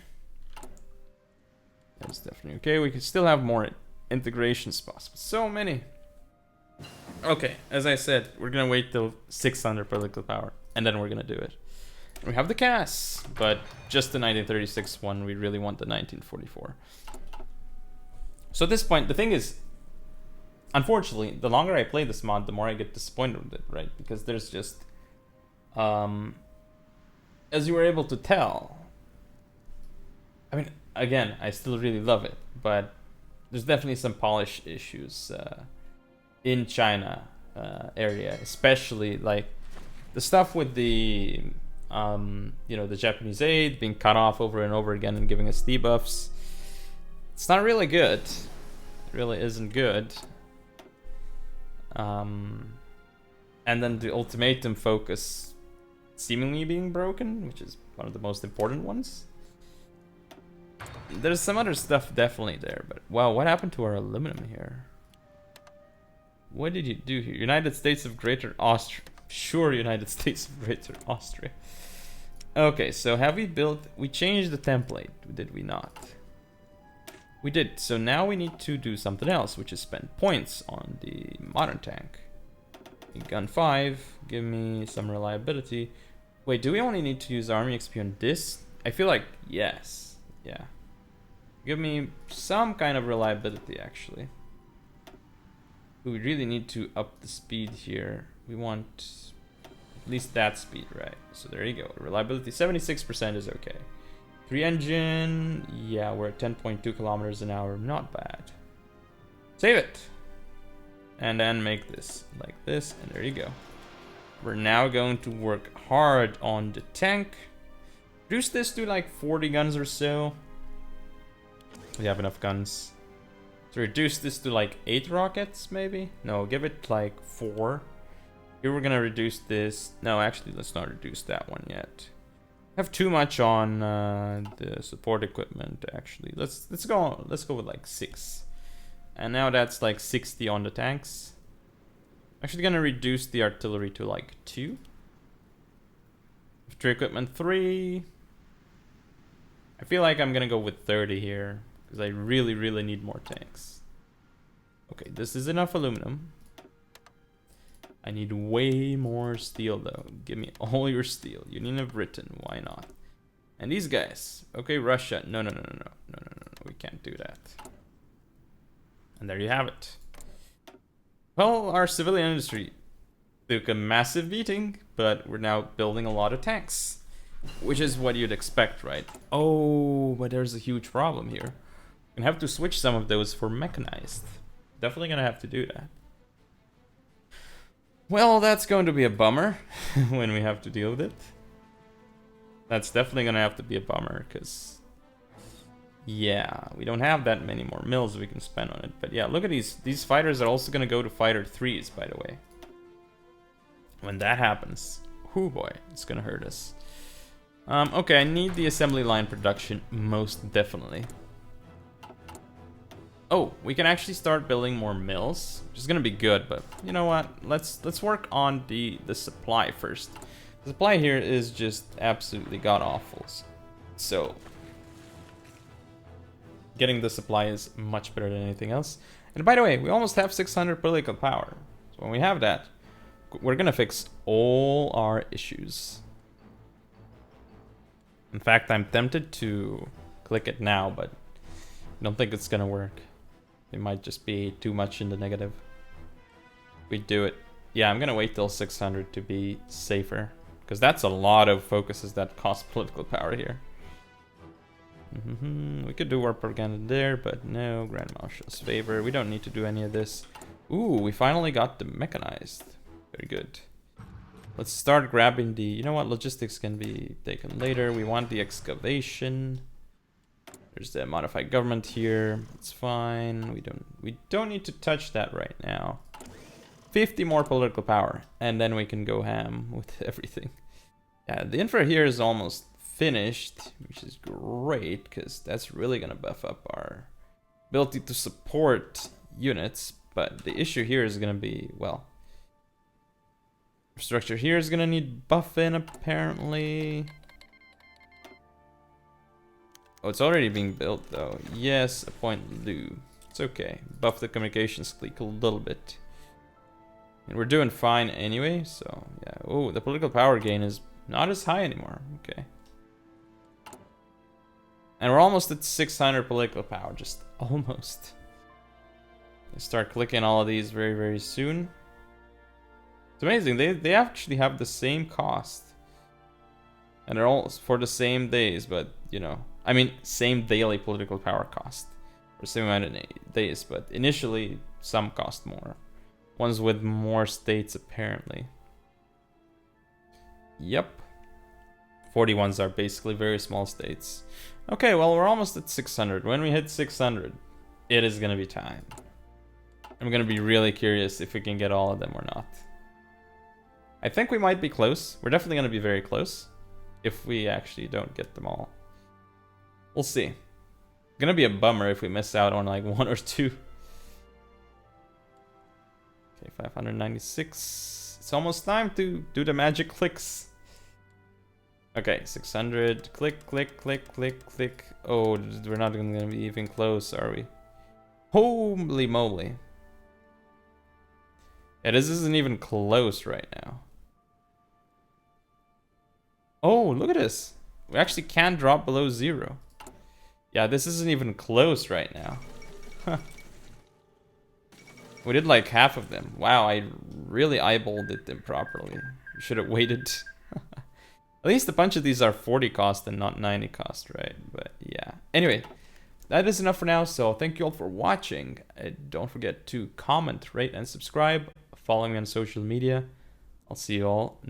That's definitely okay. We can still have more integration spots. But so many. Okay, as I said, we're gonna wait till 600 political power, and then we're gonna do it. We have the CAS, but just the 1936 one. We really want the 1944. So at this point, the thing is, unfortunately, the longer I play this mod, the more I get disappointed with it, right? Because there's just, as you were able to tell, I mean, again, I still really love it, but there's definitely some polish issues in China area, especially like the stuff with the, you know, the Japanese aid being cut off over and over again and giving us debuffs. It's not really good. It really isn't good. And then the ultimatum focus seemingly being broken, which is one of the most important ones. There's some other stuff definitely there, but wow, what happened to our aluminum here? What did you do here? United States of Greater Austria. Sure, United States of Greater Austria. Okay, so have we built... We changed the template, did we not? We did. So now we need to do something else, which is spend points on the modern tank. Gun 5, give me some reliability. Wait, do we only need to use army XP on this? I feel like yes. Yeah. Give me some kind of reliability, actually. We really need to up the speed here. We want at least that speed, right? So there you go. Reliability 76% is okay. 3 engine, yeah, we're at 10.2 kilometers an hour. Not bad. Save it. And then make this like this, and there you go. We're now going to work hard on the tank. Reduce this to like 40 guns or so. We have enough guns. To reduce this to like 8 rockets, maybe? No, give it like 4. Here we're gonna reduce this. No, actually, let's not reduce that one yet. I have too much on the support equipment. Actually, let's go with like 6. And now that's like 60 on the tanks. Actually, gonna reduce the artillery to like 2. Infantry equipment 3. I feel like I'm gonna go with 30 here because I really need more tanks. Okay, this is enough aluminum. I need way more steel though. Give me all your steel. Union of Britain, why not? And these guys. Okay, Russia. No. We can't do that. And there you have it. Well, our civilian industry took a massive beating, but we're now building a lot of tanks. Which is what you'd expect, right? Oh, but there's a huge problem here. We're gonna have to switch some of those for mechanized. Definitely gonna have to do that. Well, that's going to be a bummer when we have to deal with it. That's definitely gonna have to be a bummer, because... yeah, we don't have that many more mills we can spend on it. But yeah, look at these. These fighters are also gonna go to fighter 3s, by the way. When that happens, oh boy, it's gonna hurt us. Okay, I need the assembly line production, most definitely. Oh, we can actually start building more mills, which is gonna be good, but you know what? Let's work on the supply first. The supply here is just absolutely god-awful. So getting the supply is much better than anything else. And by the way, we almost have 600 political power. So when we have that, we're gonna fix all our issues. In fact, I'm tempted to click it now, but I don't think it's gonna work. It might just be too much in the negative. We do it. Yeah, I'm gonna wait till 600 to be safer, because that's a lot of focuses that cost political power here. We could do war propaganda there, but no. Grand Marshal's favor. We don't need to do any of this. Ooh, we finally got the mechanized. Very good. Let's start grabbing the... you know what? Logistics can be taken later. We want the excavation. There's the modified government here. It's fine. We don't need to touch that right now. 50 more political power, and then we can go ham with everything. Yeah, the infra here is almost finished, which is great, because that's really gonna buff up our ability to support units. But the issue here is gonna be, well, structure here is gonna need buffing apparently. Oh, it's already being built though. Yes, appoint Lou. It's okay. Buff the communications clique a little bit. And we're doing fine anyway, so yeah. Oh, the political power gain is not as high anymore. Okay. And we're almost at 600 political power, just almost. Let's start clicking all of these very soon. It's amazing, they actually have the same cost. And they're all for the same days, but you know, I mean, same daily political power cost. For the same amount of days, but initially some cost more. Ones with more states apparently. Yep. 41s are basically very small states. Okay, well, we're almost at 600. When we hit 600, it is gonna be time. I'm gonna be really curious if we can get all of them or not. I think we might be close. We're definitely gonna be very close if we actually don't get them all. We'll see. It's gonna be a bummer if we miss out on like 1 or 2. Okay, 596. It's almost time to do the magic clicks. Okay, 600. Click, click, click, click, click. Oh, we're not gonna be even close, are we? Holy moly. Yeah, this isn't even close right now. Oh, look at this. We actually can drop below 0. Yeah, this isn't even close right now. Huh. We did like half of them. Wow, I really eyeballed it improperly. Should have waited. At least a bunch of these are 40 cost and not 90 cost, right? But yeah. Anyway, that is enough for now. So thank you all for watching. Don't forget to comment, rate, and subscribe. Follow me on social media. I'll see you all